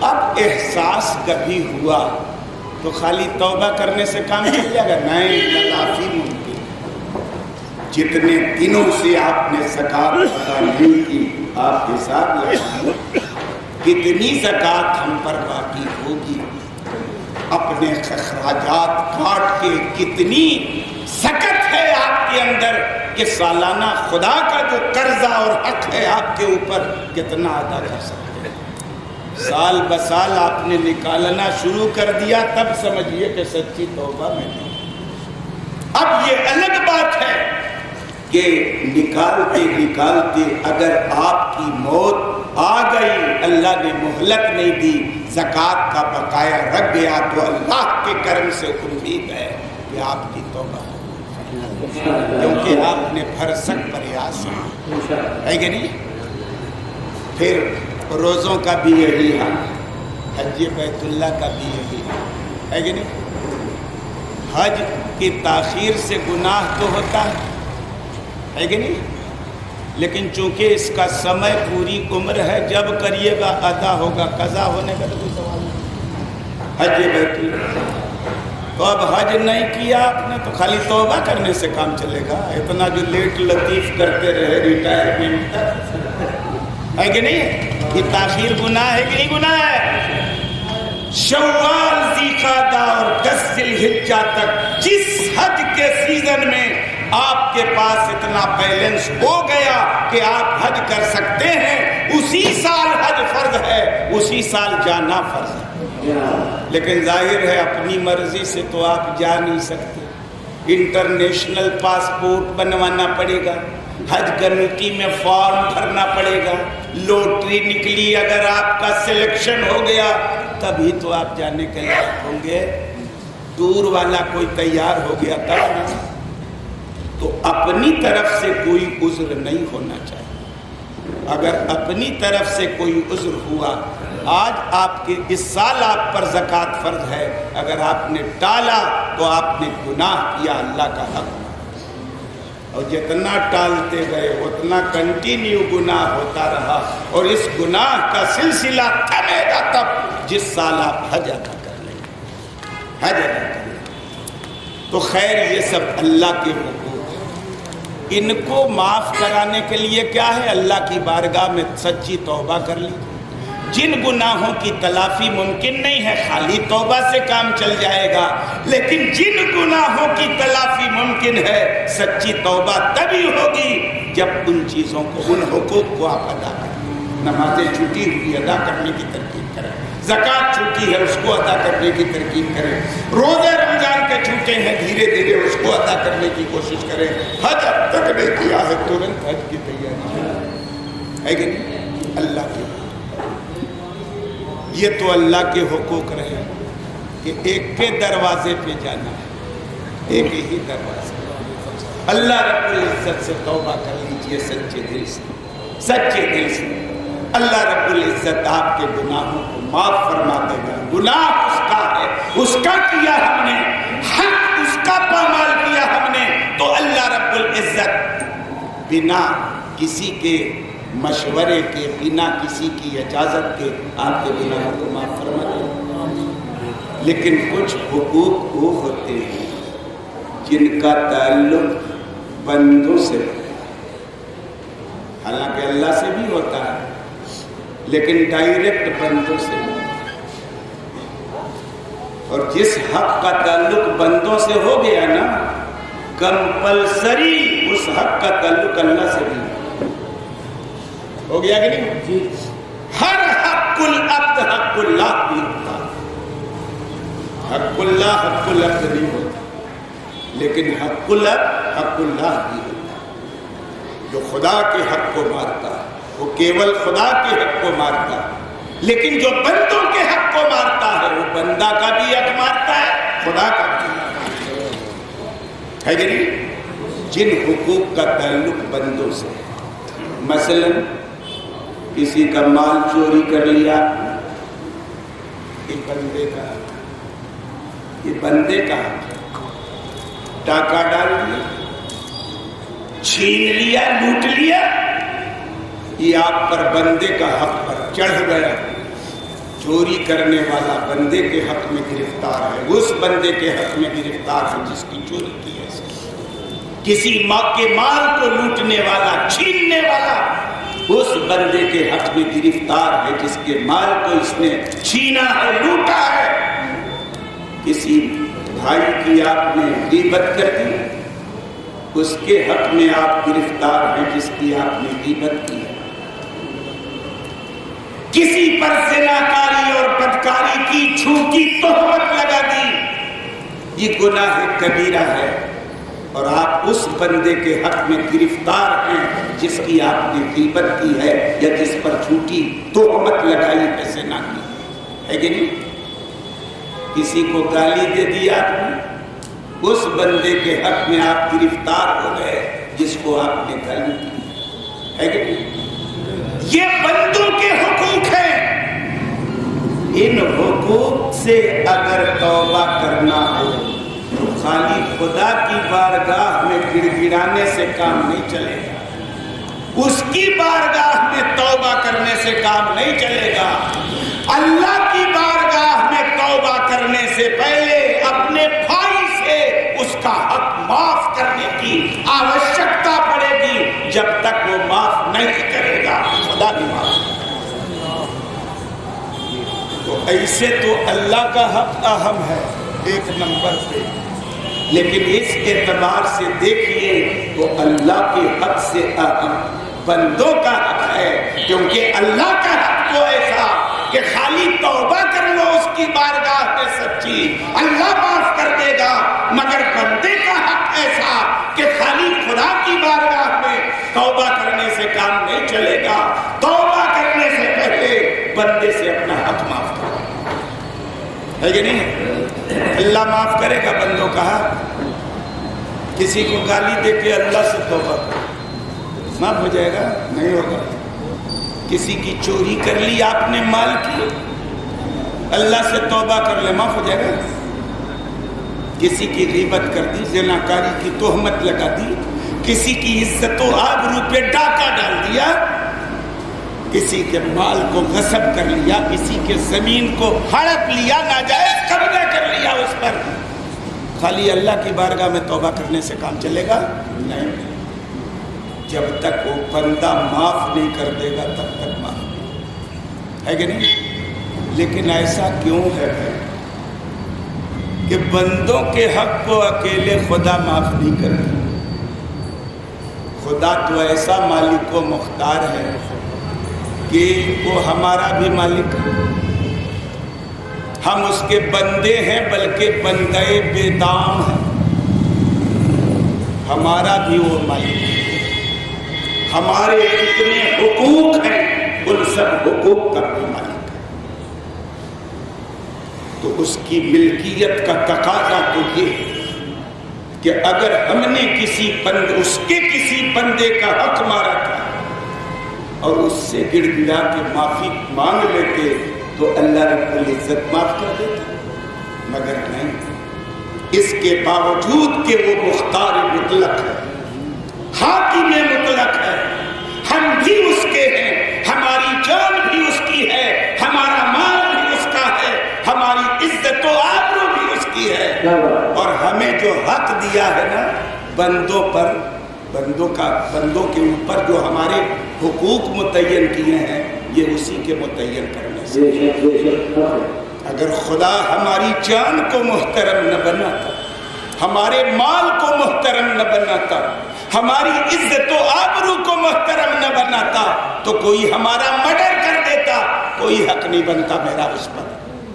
اب احساس کبھی ہوا تو خالی توبہ کرنے سے کام چل جائے گا؟ نہیں، تلافی ممکن۔ جتنے دنوں سے آپ نے زکات ادا نہیں کی، آپ حساب لگائیں کتنی زکات ہم پر باقی ہوگی، اپنے اخراجات کاٹ کے کتنی سکت ہے آپ کے اندر کہ سالانہ خدا کا جو قرضہ اور حق ہے آپ کے اوپر کتنا ادا کر سکتے ہیں۔ سال بسال آپ نے نکالنا شروع کر دیا، تب سمجھیے کہ سچی توبہ میں نہیں۔ اب یہ الگ بات ہے کہ نکالتے نکالتے اگر آپ کی موت آ گئی، اللہ نے مہلت نہیں دی، زکوٰۃ کا بقایا رکھ گیا، تو اللہ کے کرم سے امید ہے کہ آپ کی توبہ ہو، کیونکہ آپ نے بھرسک پریاس ہے کہ نہیں۔ پھر روزوں کا بھی یہی حال، حج بیت اللہ کا بھی یہی حال ہے کہ نہیں۔ حج کی تاخیر سے گناہ تو ہوتا ہے کہ نہیں، لیکن چونکہ اس کا سمے پوری عمر ہے، جب کریے گا ادا ہوگا، قضا ہونے کا تو کوئی سوال نہیں۔ حج بیت اللہ، تو اب حج نہیں کیا آپ نے تو خالی توبہ کرنے سے کام چلے گا؟ اتنا جو لیٹ لطیف کرتے رہے ریٹائرمنٹ تک، ہے کہ نہیں؟ یہ تاخیر گناہ ہے کہ نہیں گناہ ہے؟ شوال، ذوالقعدہ اور 10 ذی الحجہ تک جس حج کے سیزن میں آپ کے پاس اتنا بیلنس ہو گیا کہ آپ حج کر سکتے ہیں، اسی سال حج فرض ہے، اسی سال جانا فرض ہے۔ لیکن ظاہر ہے اپنی مرضی سے تو آپ جا نہیں سکتے، انٹرنیشنل پاسپورٹ بنوانا پڑے گا، حج کمیٹی میں فارم بھرنا پڑے گا، لوٹری نکلی، اگر آپ کا سلیکشن ہو گیا تبھی تو آپ جانے کے لائق ہوں گے۔ دور والا کوئی تیار ہو گیا تب نا۔ تو اپنی طرف سے کوئی عذر نہیں ہونا چاہیے۔ اگر اپنی طرف سے کوئی عذر ہوا، آج آپ کے اس سال آپ پر زکوٰۃ فرض ہے، اگر آپ نے ٹالا تو آپ نے گناہ کیا، اللہ کا حق، اور جتنا ٹالتے گئے اتنا کنٹینیو گناہ ہوتا رہا، اور اس گناہ کا سلسلہ تھمے گا تب جس سال آپ حج ادا کر لیں گے، حج ادا کر لیں گے۔ تو خیر یہ سب اللہ کے حقوق، ان کو معاف کرانے کے لیے کیا ہے؟ اللہ کی بارگاہ میں سچی توبہ کر لی۔ جن گناہوں کی تلافی ممکن نہیں ہے، خالی توبہ سے کام چل جائے گا، لیکن جن گناہوں کی تلافی ممکن ہے، سچی توبہ تبھی ہوگی جب ان چیزوں کو، ان حقوق کو آپ ادا کریں۔ نمازیں چھوٹی ہوئی ادا کرنے کی ترکیب کریں، زکوٰۃ چھوٹی ہے اس کو ادا کرنے کی ترکیب کریں، روزے رمضان کے چھوٹے ہیں دھیرے دھیرے اس کو ادا کرنے کی کوشش کریں۔ حج اب تک نہیں کیا ہے، ترنت حج کی تیاری ہے کہ نہیں؟ اللہ کے، یہ تو اللہ کے حقوق رہے کہ ایک کے دروازے پہ جانا ہے، ایک ہی دروازے۔ اللہ رب العزت سے توبہ کر لیجئے سچے دل سے، سچے دل سے، اللہ رب العزت آپ کے گناہوں کو معاف فرما دے گا۔ گناہ اس کا ہے، اس کا کیا ہم نے، حق اس کا پامال کیا ہم نے، تو اللہ رب العزت بنا کسی کے مشورے کے، بنا کسی کی اجازت کے آپ کے گناہوں کو معاف فرما دے۔ لیکن کچھ حقوق وہ ہوتے ہیں جن کا تعلق بندوں سے، حالانکہ اللہ سے بھی ہوتا ہے لیکن ڈائریکٹ بندوں سے ہوتا ہے، اور جس حق کا تعلق بندوں سے ہو گیا نا، کمپلسری اس حق کا تعلق اللہ سے بھی ہو گیا کہ نہیں؟ ہر حق العبد حق اللہ بھی ہوتا ہے، حق اللہ حق العبد نہیں ہوتا، لیکن حق العبد حق اللہ بھی ہوتا ہے۔ جو خدا کے حق کو مارتا ہے وہ کیول خدا کے حق کو مارتا ہے، لیکن جو بندوں کے حق کو مارتا ہے وہ بندہ کا بھی حق مارتا ہے، خدا کا بھی ہے کہ نہیں؟ جن حقوق کا تعلق بندوں سے، مثلا کسی کا مال چوری کر لیا، یہ بندے کا ڈاکہ ڈال لیا، چھین لیا، لوٹ لیا، یہ آپ پر بندے کا حق پر چڑھ گیا. چوری کرنے والا بندے کے حق میں گرفتار ہے، اس بندے کے حق میں گرفتار ہے جس کی چوری کی ہے. کسی ماں کے مال کو لوٹنے والا، چھیننے والا، اس بندے کے حق میں گرفتار ہے جس کے مال کو اس نے چھینا ہے، لوٹا ہے. کسی بھائی کی آپ نے غیبت کر دی، اس کے حق میں آپ گرفتار ہیں جس کی آپ نے غیبت کی ہے. کسی پر زناکاری اور بدکاری کی جھوٹی تہمت لگا دی، یہ گناہ کبیرہ ہے، اور آپ اس بندے کے حق میں گرفتار ہیں جس کی آپ نے غیبت کی ہے یا جس پر جھوٹی تہمت لگائی ہے، زنا کی ہے کہ نہیں؟ کسی کو گالی دے دی آپ نے، اس بندے کے حق میں آپ گرفتار ہو گئے جس کو آپ نے گالی دی ہے کہ نہیں؟ یہ بندوں کے حقوق ہیں. ان حقوق سے اگر توبہ کرنا ہو تو خالی خدا کی بارگاہ میں گڑ گڑانے سے کام نہیں چلے گا، اس کی بارگاہ میں توبہ کرنے سے کام نہیں چلے گا. اللہ کی بارگاہ میں توبہ کرنے سے پہلے اپنے بھائی سے اس کا حق معاف کرنے کی آوشکتا پڑے گی. جب تک وہ معاف نہیں کرے گا خدا بھی معاف کرے گا. تو ایسے تو اللہ کا حق اہم ہے ایک نمبر پہ، لیکن اس اعتبار سے دیکھیے تو اللہ کے حق سے اہم بندوں کا حق ہے، کیونکہ اللہ کا حق تو ایسا کہ خالی توبہ کر لو اس کی بارگاہ میں سچی، اللہ معاف کر دے گا. مگر بندے کا حق ایسا کہ خالی خدا کی بارگاہ میں توبہ کرنے سے کام نہیں چلے گا. توبہ کرنے سے پہلے بندے سے اپنا حق معاف کرو، ہے کہ نہیں؟ اللہ معاف کرے گا بندوں کا حق. کسی کو گالی دے کے اللہ سے توبہ کرو، معاف ہو جائے گا؟ نہیں ہوگا. کسی کی چوری کر لی آپ نے مال کی، اللہ سے توبہ کر لے، معاف ہو جائے گا. کسی کی غیبت کر دی، زناکاری کی تہمت لگا دی، کسی کی عزت و آبرو پہ ڈاکہ ڈال دیا، کسی کے مال کو غصب کر لیا، کسی کے زمین کو ہڑپ لیا، ناجائز قبضہ کر لیا اس پر، خالی اللہ کی بارگاہ میں توبہ کرنے سے کام چلے گا؟ نہیں. جب تک وہ بندہ معاف نہیں کر دے گا تب تک معاف ہے کہ نہیں؟ لیکن ایسا کیوں ہے کہ بندوں کے حق کو اکیلے خدا معاف نہیں کرتا؟ خدا تو ایسا مالک و مختار ہے کہ وہ ہمارا بھی مالک ہے، ہم اس کے بندے ہیں، بلکہ بندے بے دام ہیں. ہمارا بھی وہ مالک ہے. ہمارے جتنے حقوق ہیں ان سب حقوق کا بھی مالک ہے. تو اس کی ملکیت کا تقاضا تو یہ ہے کہ اگر ہم نے اس کے کسی بندے کا حق مارا تھا اور اس سے گڑ گڑا کے معافی مانگ لیتے تو اللہ رب العزت معاف کر دیتا. مگر نہیں، اس کے باوجود کہ وہ مختار مطلق ہے، حاکم مطلق ہے، ہم بھی اس کے ہیں، ہماری جان بھی اس کی ہے، ہمارا مال بھی اس کا ہے، ہماری عزت و آبرو بھی اس کی ہے. اور ہمیں جو حق دیا ہے نا بندوں پر، بندوں کے اوپر جو ہمارے حقوق متعین کیے ہیں، یہ اسی کے متعین کرنے سے. اگر خدا ہماری جان کو محترم نہ بناتا، ہمارے مال کو محترم نہ بناتا، ہماری عزت و آبرو کو محترم نہ بناتا، تو کوئی ہمارا مرڈر کر دیتا، کوئی حق نہیں بنتا میرا اس پر.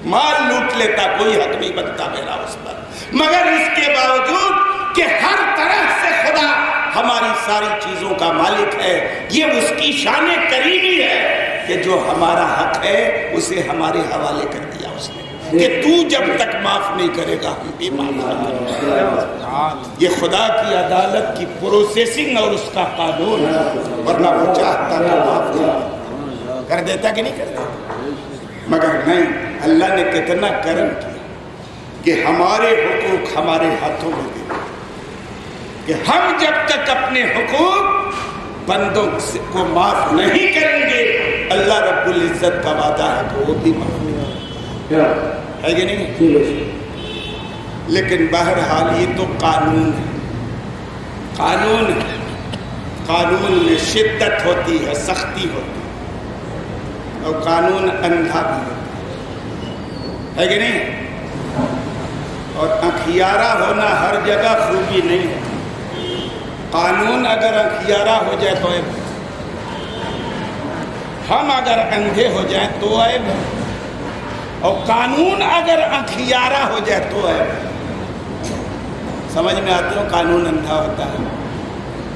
مال لوٹ لیتا، کوئی حق نہیں بنتا میرا اس پر. مگر اس کے باوجود کہ ہر طرح سے خدا ہماری ساری چیزوں کا مالک ہے، یہ اس کی شان کریمی ہے کہ جو ہمارا حق ہے اسے ہمارے حوالے کر دیا اس نے کہ تو جب تک معاف نہیں کرے گا ہم بھی معاف نہیں کریں گے. یہ خدا کی عدالت کی پروسیسنگ اور اس کا قانون ہے، ورنہ وہ چاہتا کہ معاف کرے. کر دیتا کہ نہیں کر دیتا؟ مگر نہیں، اللہ نے کتنا کرم کیا کہ ہمارے حقوق ہمارے ہاتھوں میں دے، کہ ہم جب تک اپنے حقوق بندوں کو معاف نہیں کریں گے، اللہ رب العزت کا وعدہ ہے کہ وہ بھی معاف ہے کہ نہیں؟ لیکن بہرحال یہ تو قانون ہے، قانون ہے، قانون میں شدت ہوتی ہے، سختی ہوتی ہے، اور قانون اندھا بھی ہوتا ہے کہ نہیں؟ اور اخیارہ ہونا ہر جگہ خوبی نہیں ہے۔ قانون اگر اخیارہ ہو جائے تو عیب ہے، ہم اگر اندھے ہو جائیں تو عیب ہے، اور قانون اگر اخیارہ ہو جائے تو عیب ہے۔ سمجھ میں آتے ہو؟ قانون اندھا ہوتا ہے،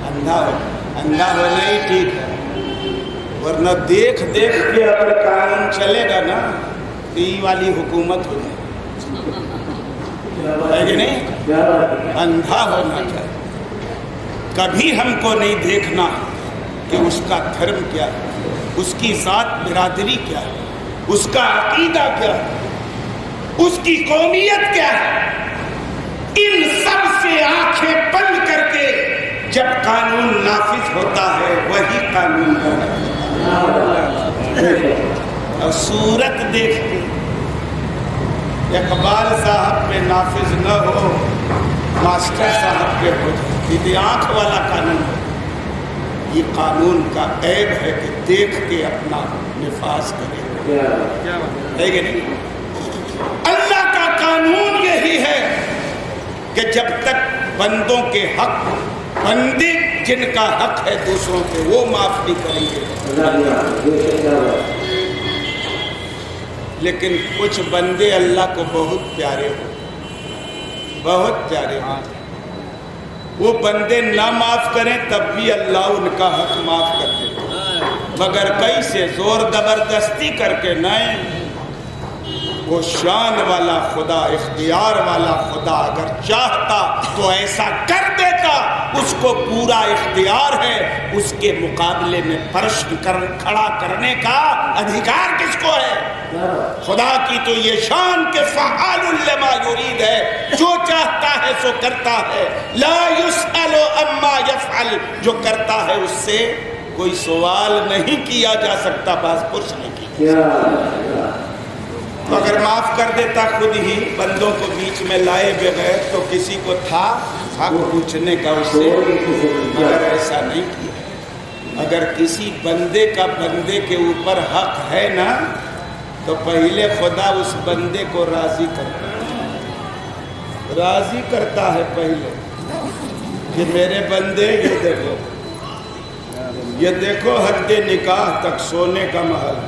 اندھا ہونا ہی ٹھیک ہے، ورنہ دیکھ دیکھ کے اگر قانون چلے گا نا تو یہ والی حکومت ہو جائے، ہے کہ نہیں؟ اندھا ہونا چاہیے۔ کبھی ہم کو نہیں دیکھنا کہ اس کا دھرم کیا ہے، اس کی ذات برادری کیا ہے، اس کا عقیدہ کیا ہے، اس کی قومیت کیا ہے۔ ان سب سے آنکھیں بند کر کے جب قانون نافذ ہوتا ہے وہی قانون ہے۔ اور صورت دیکھ کے اقبال صاحب پہ نافذ نہ ہو، ماسٹر صاحب پہ ہو جائے، یہ آنکھ والا قانون ہے۔ یہ قانون کا عیب ہے کہ دیکھ کے اپنا نفاذ کرے، ہے کہ نہیں؟ اللہ کا قانون یہی ہے کہ جب تک بندوں کے حق، بندے جن کا حق ہے دوسروں پہ، وہ معاف نہیں کریں گے۔ لیکن کچھ بندے اللہ کو بہت پیارے ہو، بہت پیارے ہو، وہ بندے نہ معاف کریں تب بھی اللہ ان کا حق معاف کر دیتے، مگر کیسے زور زبردستی کر کے نہیں۔ وہ شان والا خدا، اختیار والا خدا اگر چاہتا تو ایسا کر دیتا، اس کو پورا اختیار ہے، اس کے مقابلے میں پرشن کھڑا کرنے کا ادھیکار کس کو ہے؟ خدا کی تو یہ شان کہ فعال لما یرید ہے، جو چاہتا ہے سو کرتا ہے، لا یسأل عما یفعل، جو کرتا ہے اس سے کوئی سوال نہیں کیا جا سکتا، باز پرس نہیں کیا۔ تو اگر معاف کر دیتا خود ہی بندوں کو بیچ میں لائے بغیر تو کسی کو تھا حق پوچھنے کا اس سے، مگر ایسا نہیں کیا۔ اگر کسی بندے کا بندے کے اوپر حق ہے نا تو پہلے خدا اس بندے کو راضی کرتا ہے پہلے کہ میرے بندے یہ دیکھو حد نکاح تک سونے کا محل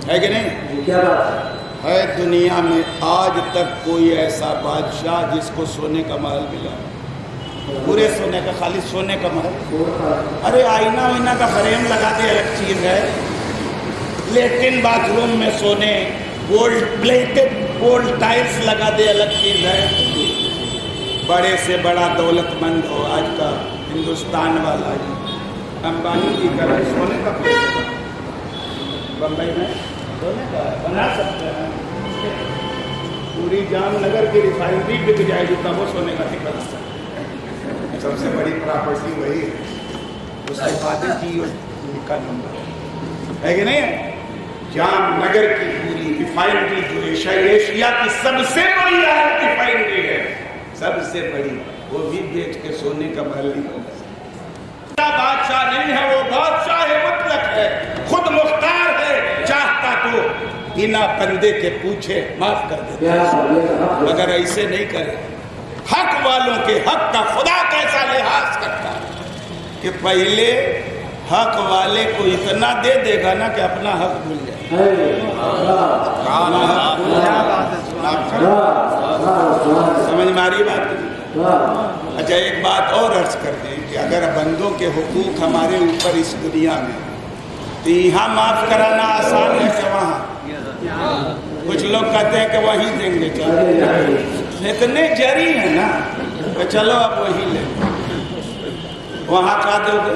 ہے کہ نہیں؟ کیا بات ہے دنیا میں آج تک کوئی ایسا بادشاہ جس کو سونے کا محل ملا؟ پورے سونے کا، خالی سونے کا محل؟ ارے آئینہ وائنہ کا فریم لگا دے الگ چیز ہے، لیٹرن باتھ روم میں سونے، گولڈ پلیٹڈ گولڈ ٹائلز لگا دے الگ چیز ہے۔ بڑے سے بڑا دولت مند ہو آج کا ہندوستان والا، امبانی کی طرح سونے کا بمبئی میں سونے کا بنا سکتے ہیں، پوری جام نگر کی ریفائنری بک جائے گی تب وہ سونے کا ٹکڑا سکتا ہے۔ سب سے بڑی پراپرٹی وہی ہے، اس کے بعد کی کا نمبر ہے کہ نہیں؟ جام نگر کی پوری ریفائنری جو ایشیا کی سب سے بڑی ریفائنری ہے، سب سے بڑی، وہ بھی بیچ کے سونے کا محل نہیں بن سکتا۔ بادشاہ نہیں ہے، وہ بادشاہ مطلق ہے، خود مختار ہے، چاہتا تو بنا بندے کے پوچھے معاف کر دیتا، مگر ایسے نہیں کرے۔ حق والوں کے حق کا خدا کیسا لحاظ کرتا ہے کہ پہلے حق والے کو اتنا دے دے گا نا کہ اپنا حق بھول جائے۔ سمجھ ماری بات کی؟ اچھا ایک بات اور عرض کر دیں کہ اگر بندوں کے حقوق ہمارے اوپر اس دنیا میں، تو یہاں معاف کرانا آسان ہے کہ وہاں؟ کچھ لوگ کہتے ہیں کہ وہیں دیں گے، چلو اتنے جری ہیں نا کہ چلو اب وہیں لیں، وہاں کا دو گے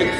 1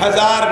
1000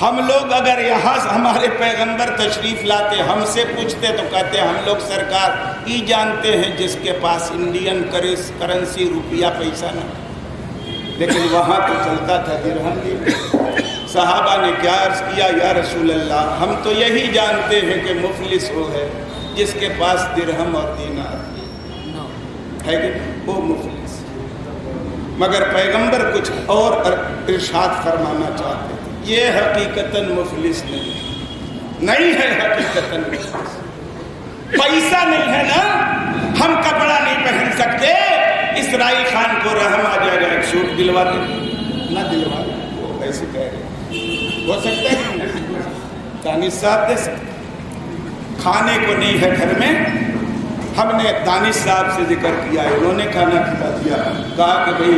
ہم لوگ اگر یہاں ہمارے پیغمبر تشریف لاتے ہم سے پوچھتے تو کہتے ہم لوگ سرکار یہ جانتے ہیں جس کے پاس انڈین کرنسی روپیہ پیسہ نہ، لیکن وہاں تو چلتا تھا درہم بھی۔ صحابہ نے کیا عرض کیا، یا رسول اللہ ہم تو یہی جانتے ہیں کہ مفلس وہ ہے جس کے پاس درہم اور دینار ہے کہ وہ مفلس، مگر پیغمبر کچھ اور ارشاد فرمانا چاہتے ہیں، یہ حقیقتاً مفلس نہیں ہے حقیقتاً مفلس، پیسہ نہیں ہے نا، ہم کپڑا نہیں پہن سکتے، اسرائیل خان کو رحم آ جائے گا ایک سوٹ دلوا دیں، نہ دلوا دیں، وہ ایسے کہہ رہے ہیں، ہو سکتا ہے دانش صاحب دے سکتے، کھانے کو نہیں ہے گھر میں، ہم نے دانش صاحب سے ذکر کیا، انہوں نے کھانا کھلا دیا، کہا کہ بھئی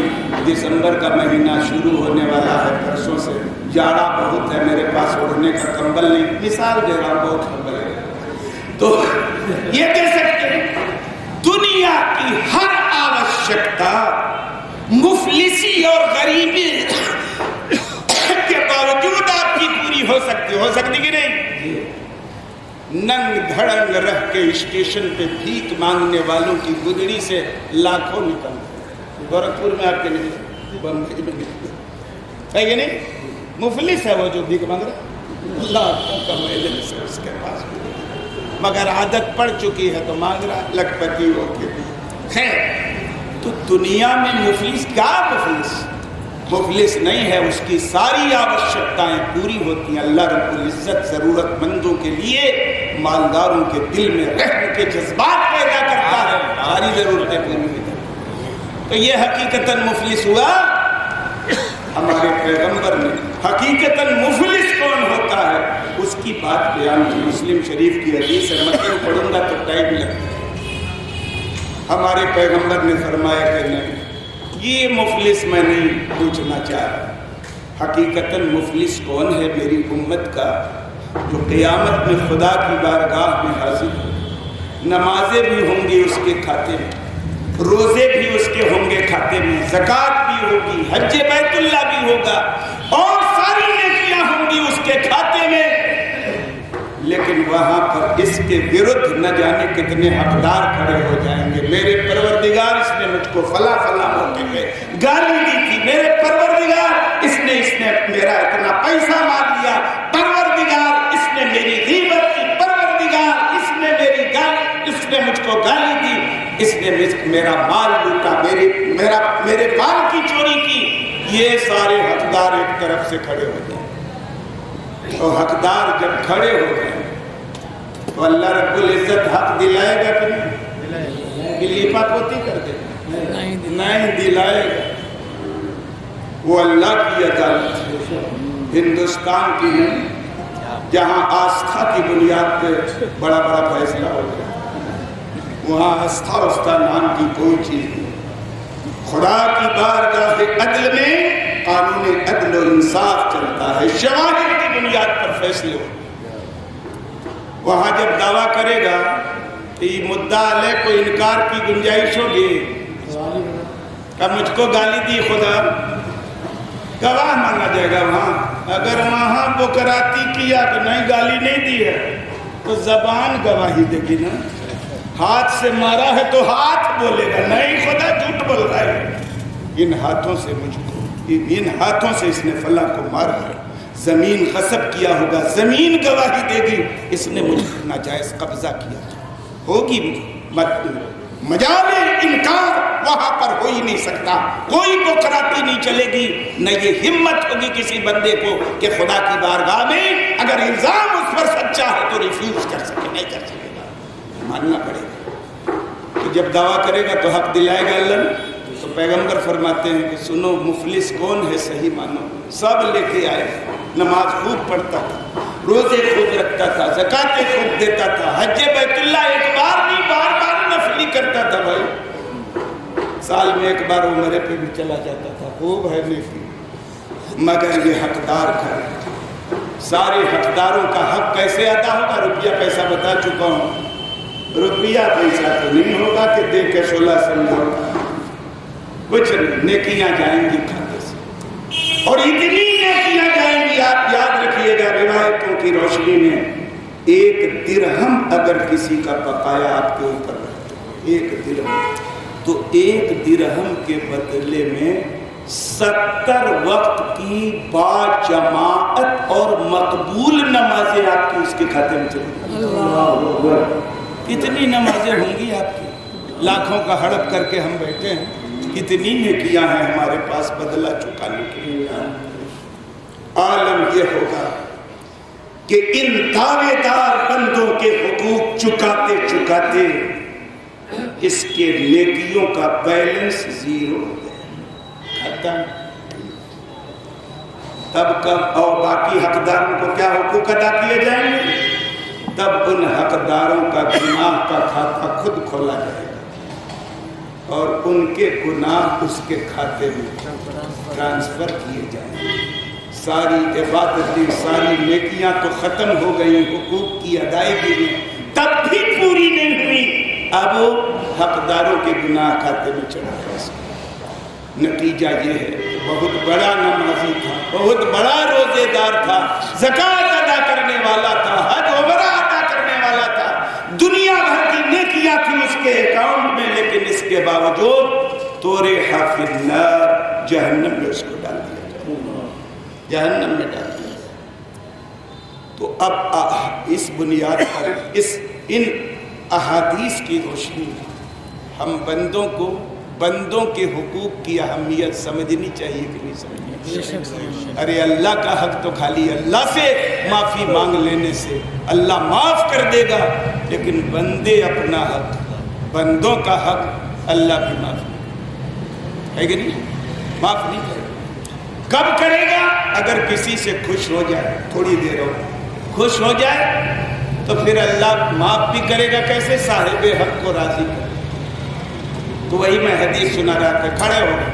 دسمبر کا مہینہ شروع ہونے والا ہے، پرسوں سے جاڑا بہت ہے، میرے پاس اوڑھنے کا کمبل نہیں، مثال دے رہا ہوں، بہت کمبل ہے، تو یہ کہہ سکتے ہیں دنیا کی ہر آوشکتا مفلسی اور غریبی کے باوجود آپ کی پوری ہو سکتی کہ نہیں؟ ننگ دھڑنگ رہ کے اسٹیشن پہ بھیک مانگنے والوں کی گدڑی سے لاکھوں نکلتے، گورکھپور میں آپ کے نہیں، بمبئی میں نہیں، ہے کہ نہیں؟ مفلس ہے وہ جو بھیک مانگ رہا، لاکھوں کا میدان سے اس کے پاس، مگر عادت پڑ چکی ہے تو مانگ رہا لکھپتی ہو کے۔ خیر، تو دنیا میں مفلس کیا مفلس نہیں ہے، اس کی ساری آوشکتائیں پوری ہوتی ہیں، اللہ رب العزت ضرورت مندوں کے لیے مالداروں کے دل میں رحم کے جذبات پیدا کرتا ہے، ساری ضرورتیں پوری ہوتی ہیں، تو یہ حقیقتاً مفلس ہوا۔ ہمارے پیغمبر نے حقیقتاً مفلس کون ہوتا ہے اس کی بات بیان کی، مسلم شریف کی حدیث ہے، متن پڑھوں گا تو ٹائم لگتا ہے۔ ہمارے پیغمبر نے فرمایا کہ نہیں، یہ مفلس میں نہیں پوچھنا چاہ رہا، حقیقتاً مفلس کون ہے میری امت کا، جو قیامت میں خدا کی بارگاہ میں حاضر ہو، نمازیں بھی ہوں گی اس کے کھاتے میں، روزے بھی اس کے ہوں گے کھاتے میں، زکوٰۃ بھی ہوگی، حج بیت اللہ بھی ہوگا، اور ساری نیکیاں ہوں گی اس کے کھاتے میں، لیکن وہاں پر اس کے وردھ نہ جانے کتنے حقدار کھڑے ہو جائیں گے، میرے پروردگار اس نے مجھ کو فلاں موقع پہ گالی دی تھی، میرے پروردگار اس نے میرا اتنا پیسہ مار لیا، پروردگار اس نے میری غیبت کی، پروردگار اس نے میری گالی، اس نے مجھ کو گالی دی، اس نے میرا مال لوٹا، میرے مال کی چوری کی، یہ سارے حقدار ایک طرف سے کھڑے ہو جائیں، اور حقدار جب کھڑے ہو گئے تو اللہ رب العزت حق دلائے گا کہ نہیں؟ لیپا پوتی کر دے گا؟ نہیں دلائے گا، وہ اللہ کی عدالت ہے، ہندوستان کی نہیں، جہاں آستھا کی بنیاد پہ بڑا فیصلہ ہو گیا، وہاں آستھا نام کی کوئی چیز نہیں، خدا کی بارگاہ عدل میں قانون عدل و انصاف چلتا ہے، شواہد کی بنیاد پر فیصلے ہو، وہاں جب دعویٰ کرے گا کہ یہ مدعا علیہ کو انکار کی گنجائش ہوگی، کہ مجھ کو گالی دی خدا، گواہ مانگا جائے گا وہاں، اگر وہاں بکراتی کیا کہ نہیں گالی نہیں دی ہے تو زبان گواہی دے گی نا، ہاتھ سے مارا ہے تو ہاتھ بولے گا، نہیں خدا جھوٹ بول رہا ہے، ان ہاتھوں سے مجھ کو، ان ہاتھوں سے اس نے فلاں کو مارا ہے، زمین غصب کیا ہوگا، زمین گواہی دے گی اس نے مجھ پر ناجائز قبضہ کیا، ہوگی مجال انکار وہاں پر ہو ہی نہیں سکتا، کوئی بکراتی نہیں چلے گی، نہ یہ ہمت ہوگی کسی بندے کو کہ خدا کی بارگاہ میں اگر الزام اس پر سچا ہے تو ریفیوز کر سکے، نہیں کر سکے گا، ماننا پڑے گا، تو جب دعویٰ کرے گا تو حق دلائے گا اللہ، تو پیغمبر فرماتے ہیں کہ سنو مفلس کون ہے صحیح مانو، سب لے کے آئے، نماز خوب پڑھتا تھا، روزے خوب رکھتا تھا، زکاتیں خوب دیتا تھا، حج بیت اللہ ایک بار نہیں بار نفلی کرتا تھا، بھائی سال میں ایک بار عمرے پہ بھی چلا جاتا تھا، خوب ہے نیکی، مگر یہ حقدار کھڑے، سارے حقداروں کا حق کیسے ادا ہوگا؟ روپیہ پیسہ بتا چکا ہوں، روپیہ پیسہ تو نہیں ہوگا کہ دے کے 16 سمجھو، کچھ نیکیاں جائیں گی کھاتے سے، اور اتنی نیکیاں جائیں گی. آپ یاد رکھیے گا روایتوں کی روشنی میں 1 درہم اگر کسی کا بقایا آپ کے اوپر رہتا 1 درہم تو 1 درہم کے بدلے میں 70 وقت کی باجماعت اور مقبول نمازیں آپ کی اس کے کھاتے میں چلیں گی. کتنی نمازیں ہوں گی آپ کی؟ لاکھوں کا ہڑپ کر کے ہم بیٹھے ہیں. کتنی نیکیاں ہیں ہمارے پاس بدلہ چکانے کے لیے. عالم یہ ہوگا کہ ان دعوے دار بندوں کے حقوق چکاتے چکاتے اس کے نیکیوں کا بیلنس 0 ختم. تب کب اور باقی حقداروں کو کیا حقوق ادا کیے جائیں گے؟ تب ان حقداروں کا گناہ کا کھاتا خود کھولا جائے گا اور ان کے گناہ اس کے کھاتے میں ٹرانسفر کیے جائیں گے. ساری عبادتیں ساری نیکیاں تو ختم ہو گئی, حقوق کی ادائیگی میں تب بھی پوری نہیں ہوئی. اب وہ حقداروں کے گناہ کھاتے میں چڑھا گیا. نتیجہ یہ ہے کہ بہت بڑا نمازی تھا, بہت بڑا روزے دار تھا, زکوٰۃ ادا کرنے والا تھا, حج عمرہ ادا کرنے والا تھا, دنیا بھر کی نیکیاں تھی اس کے اکاؤنٹ میں, لیکن اس کے باوجود طورحہ فی النار جہنم میں اس کو ڈال دیا, جہنم میں ڈال دیا. تو اب اس بنیاد پر ان احادیث کی روشنی میں ہم بندوں کے حقوق کی اہمیت سمجھنی چاہیے کہ نہیں سمجھنی چاہیے؟ ارے اللہ کا حق تو خالی اللہ سے معافی مانگ لینے سے اللہ معاف کر دے گا, لیکن بندے اپنا حق, بندوں کا حق اللہ بھی معاف ہے کہ نہیں؟ معاف نہیں کرے. کب کرے گا؟ اگر کسی سے خوش ہو جائے, تھوڑی دیر ہو خوش ہو جائے تو پھر اللہ معاف بھی کرے گا. کیسے؟ صاحب حق کو راضی کرے. تو وہی میں حدیث سنا رہا تھا, کھڑے ہو گئے,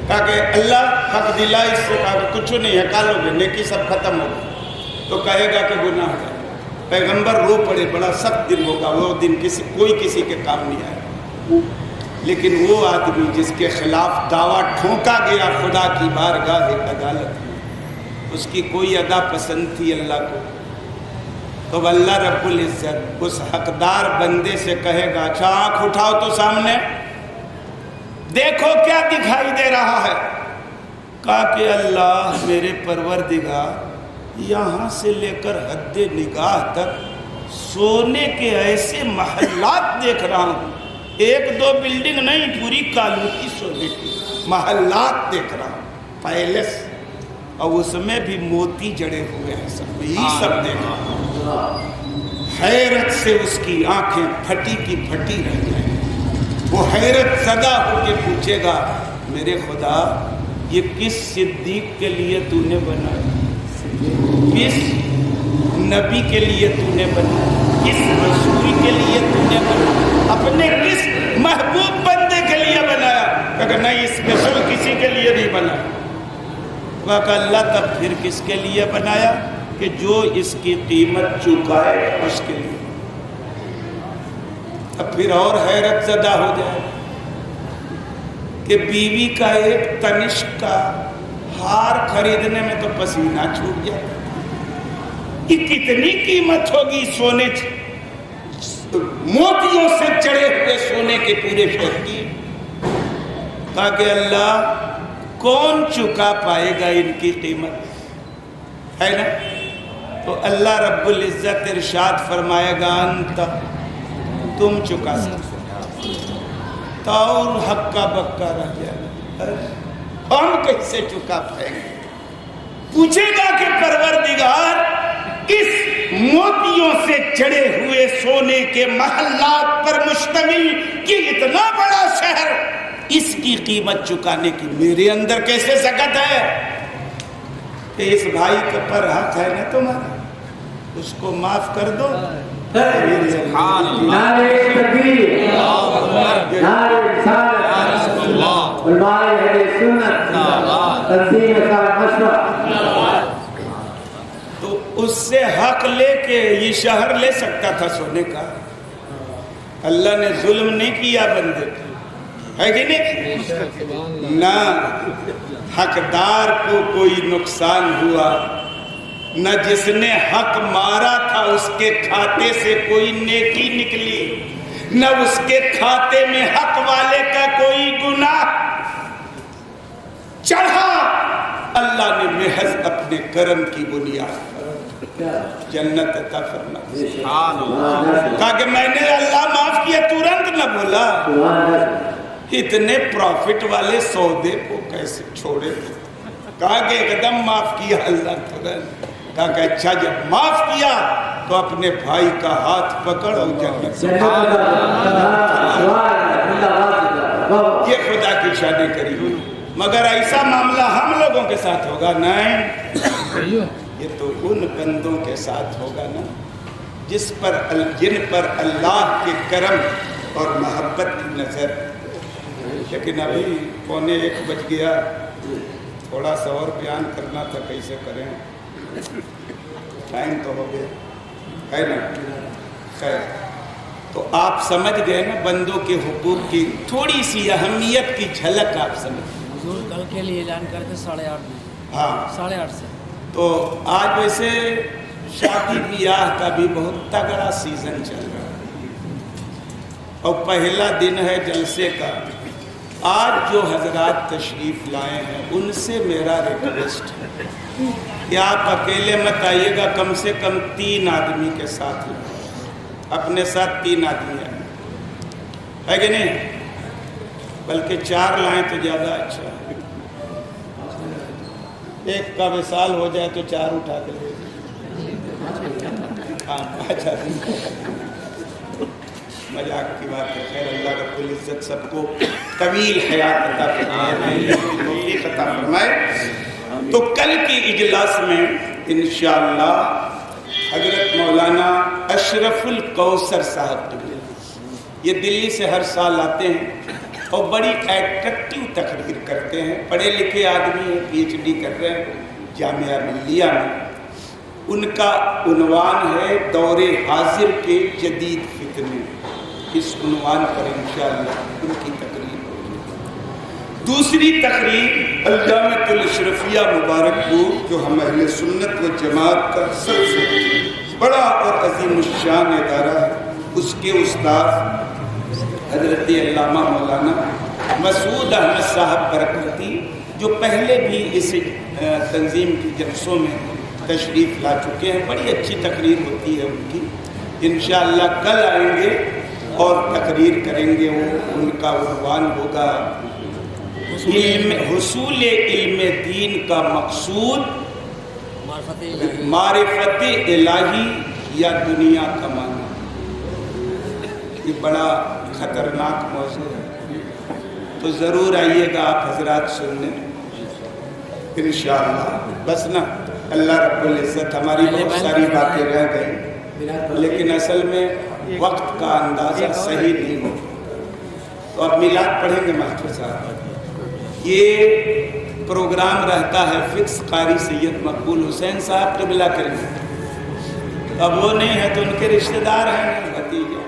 کہا کہ اللہ حق دلا, اس سے کہا کہ کچھ نہیں ہے, کالو گے نیکی سب ختم ہو گئی. تو کہے گا کہ گناہ ہے. پیغمبر رو پڑے, بڑا سخت دن ہوگا وہ دن, کوئی کسی کے کام نہیں آئے. لیکن وہ آدمی جس کے خلاف دعویٰ ٹھونکا گیا خدا کی بارگاہ عدالت میں, اس کی کوئی ادا پسند تھی اللہ کو, تو اللہ رب العزت اس حقدار بندے سے کہے گا اچھا آنکھ اٹھاؤ تو سامنے دیکھو کیا دکھائی دے رہا ہے. کہا کہ اللہ میرے پروردگار یہاں سے لے کر حد نگاہ تک سونے کے ایسے محلات دیکھ رہا ہوں, 1-2 بلڈنگ نہیں, پوری کالوٹی سونے کی محلات دیکھ رہا ہوں, پیلس, اور اس میں بھی موتی جڑے ہوئے ہیں, سب یہی سب دیکھ رہا ہوں. حیرت سے اس کی آنکھیں پھٹی کی پھٹی رہ جائیں. وہ حیرت زدہ ہو کے پوچھے گا میرے خدا یہ کس صدیق کے لیے تو نے بنایا, کس نبی کے لیے تو نے بنایا, کس رسول کے لیے تو نے بنایا, اپنے کس محبوب بندے کے لیے بنایا؟ کہ نہیں اسپیشل کسی کے لیے نہیں بنایا. کہ اللہ تب پھر کس کے لیے بنایا؟ کہ جو اس کی قیمت چکائے اس کے لیے. اب پھر اور حیرت زدہ ہو جائے کہ بیوی کا ایک تنشک کا ہار خریدنے میں تو پسینہ چھوٹ جاتا. یہ کتنی قیمت ہوگی سونے موتیوں سے چڑھے ہوئے سونے کے پورے شہر کی. کہا کہ اللہ کون چکا پائے گا ان کی قیمت, ہے نا؟ تو اللہ رب العزت ارشاد فرمائے گا انت, تم چکا سکتے, تو اور حق کا بکا رہ جائے گا, ہم کیسے چکا پائیں گے؟ پوچھے گا کہ پروردگار اس موتیوں سے چڑھے ہوئے سونے کے محلات پر مشتمل یہ اتنا بڑا شہر, اس کی قیمت چکانے کی میرے اندر کیسے سکت ہے؟ کہ اس بھائی کے پر حق ہے نا تمہارا, اس کو معاف کر دو. نعرہ تکبیر, نعرہ رسالت, علماء اہل سنت, تنظیم مشورہ. تو اس سے حق لے کے یہ شہر لے سکتا تھا سونے کا. اللہ نے ظلم نہیں کیا بندے کو, ہے کہ نہیں؟ نہ حقدار کو کوئی نقصان ہوا، نہ جس نے حق مارا تھا اس کے کھاتے سے کوئی نیکی نکلی، نہ اس کے کھاتے میں حق والے کا کوئی گناہ چڑھا۔ اللہ نے محض اپنے کرم کی بنیاد پر جنت عطا فرما۔ کہا کہ میں نے اللہ معاف کیا، ترنت نہ بولا۔ اتنے پروفٹ والے سودے کو کیسے چھوڑے؟ کہا کہ ایک دم معاف کیا اللہ ترنت۔ کہا کہ اچھا جب معاف کیا تو اپنے بھائی کا ہاتھ پکڑ اور جنت۔ یہ خدا کی شان کری۔ مگر ایسا معاملہ ہم لوگوں کے ساتھ ہوگا نہیں، یہ تو ان بندوں کے ساتھ ہوگا نا جن پر اللہ کے کرم اور محبت کی نظر۔ لیکن ابھی 1:45 بج گیا، تھوڑا سا اور بیان کرنا تھا، کیسے کریں؟ ٹائم تو ہو گیا ہے نا؟ خیر، تو آپ سمجھ گئے نا بندوں کے حقوق کی تھوڑی سی اہمیت کی جھلک آپ سمجھ گئے۔ حضور کل کے لیے اعلان کرتے 8:30 میں، ہاں 8:30 سے۔ تو آج ویسے شادی بیاہ کا بھی بہت تگڑا سیزن چل رہا ہے اور پہلا دن ہے جلسے کا۔ آج جو حضرات تشریف لائے ہیں ان سے میرا ریکویسٹ ہے کہ آپ اکیلے مت آئیے گا، کم سے کم 3 آدمی کے ساتھ لائیں، اپنے ساتھ 3 آدمی آئیں، ہے کہ نہیں؟ بلکہ 4 لائیں تو زیادہ اچھا ہے۔ ایک کا وصال ہو جائے تو 4 اٹھا کے لے ہاں 5 آدمی۔ مذاق کی بات ہے، خیر اللہ رب العزت سب کو طویل حیات عطا فرمائے، توفیق عطا فرمائے۔ تو کل کی اجلاس میں انشاءاللہ حضرت مولانا اشرف الکوثر صاحب یہ دلی سے ہر سال آتے ہیں اور بڑی ایٹریکٹیو تقریر کرتے ہیں، پڑھے لکھے آدمی ہیں، PhD کر رہے ہیں جامعہ ملیہ میں۔ ان کا عنوان ہے دور حاضر کے جدید فتنے، اس عنوان پر انشاءاللہ ان کی تقریر ہوگی۔ دوسری تقریر الجامعۃ الاشرفیہ مبارک پور، جو ہم اہل سنت و جماعت کا سب سے بڑا اور عظیم الشان ادارہ ہے، اس کے استاد حضرت علامہ مولانا مسعود احمد صاحب برکتی، جو پہلے بھی اس تنظیم کی جلسوں میں تشریف لا چکے ہیں، بڑی اچھی تقریر ہوتی ہے ان کی۔ انشاءاللہ کل آئیں گے اور تقریر کریں گے، وہ ان کا عنوان ہوگا حصول علم دین کا مقصود معرفت الہی یا دنیا کا معنی۔ یہ بڑا خطرناک موضوع ہے، تو ضرور آئیے گا آپ حضرات سننے انشاءاللہ۔ بس نا اللہ رب العزت، ہماری بہت ساری باتیں رہ گئی لیکن اصل میں وقت کا اندازہ صحیح نہیں ہو، تو اب میلاد پڑھیں گے ماسٹر صاحب۔ یہ پروگرام رہتا ہے فکس، قاری سید مقبول حسین صاحب قبلہ کریں، اب وہ نہیں ہے تو ان کے رشتہ دار ہیں بھتیجے،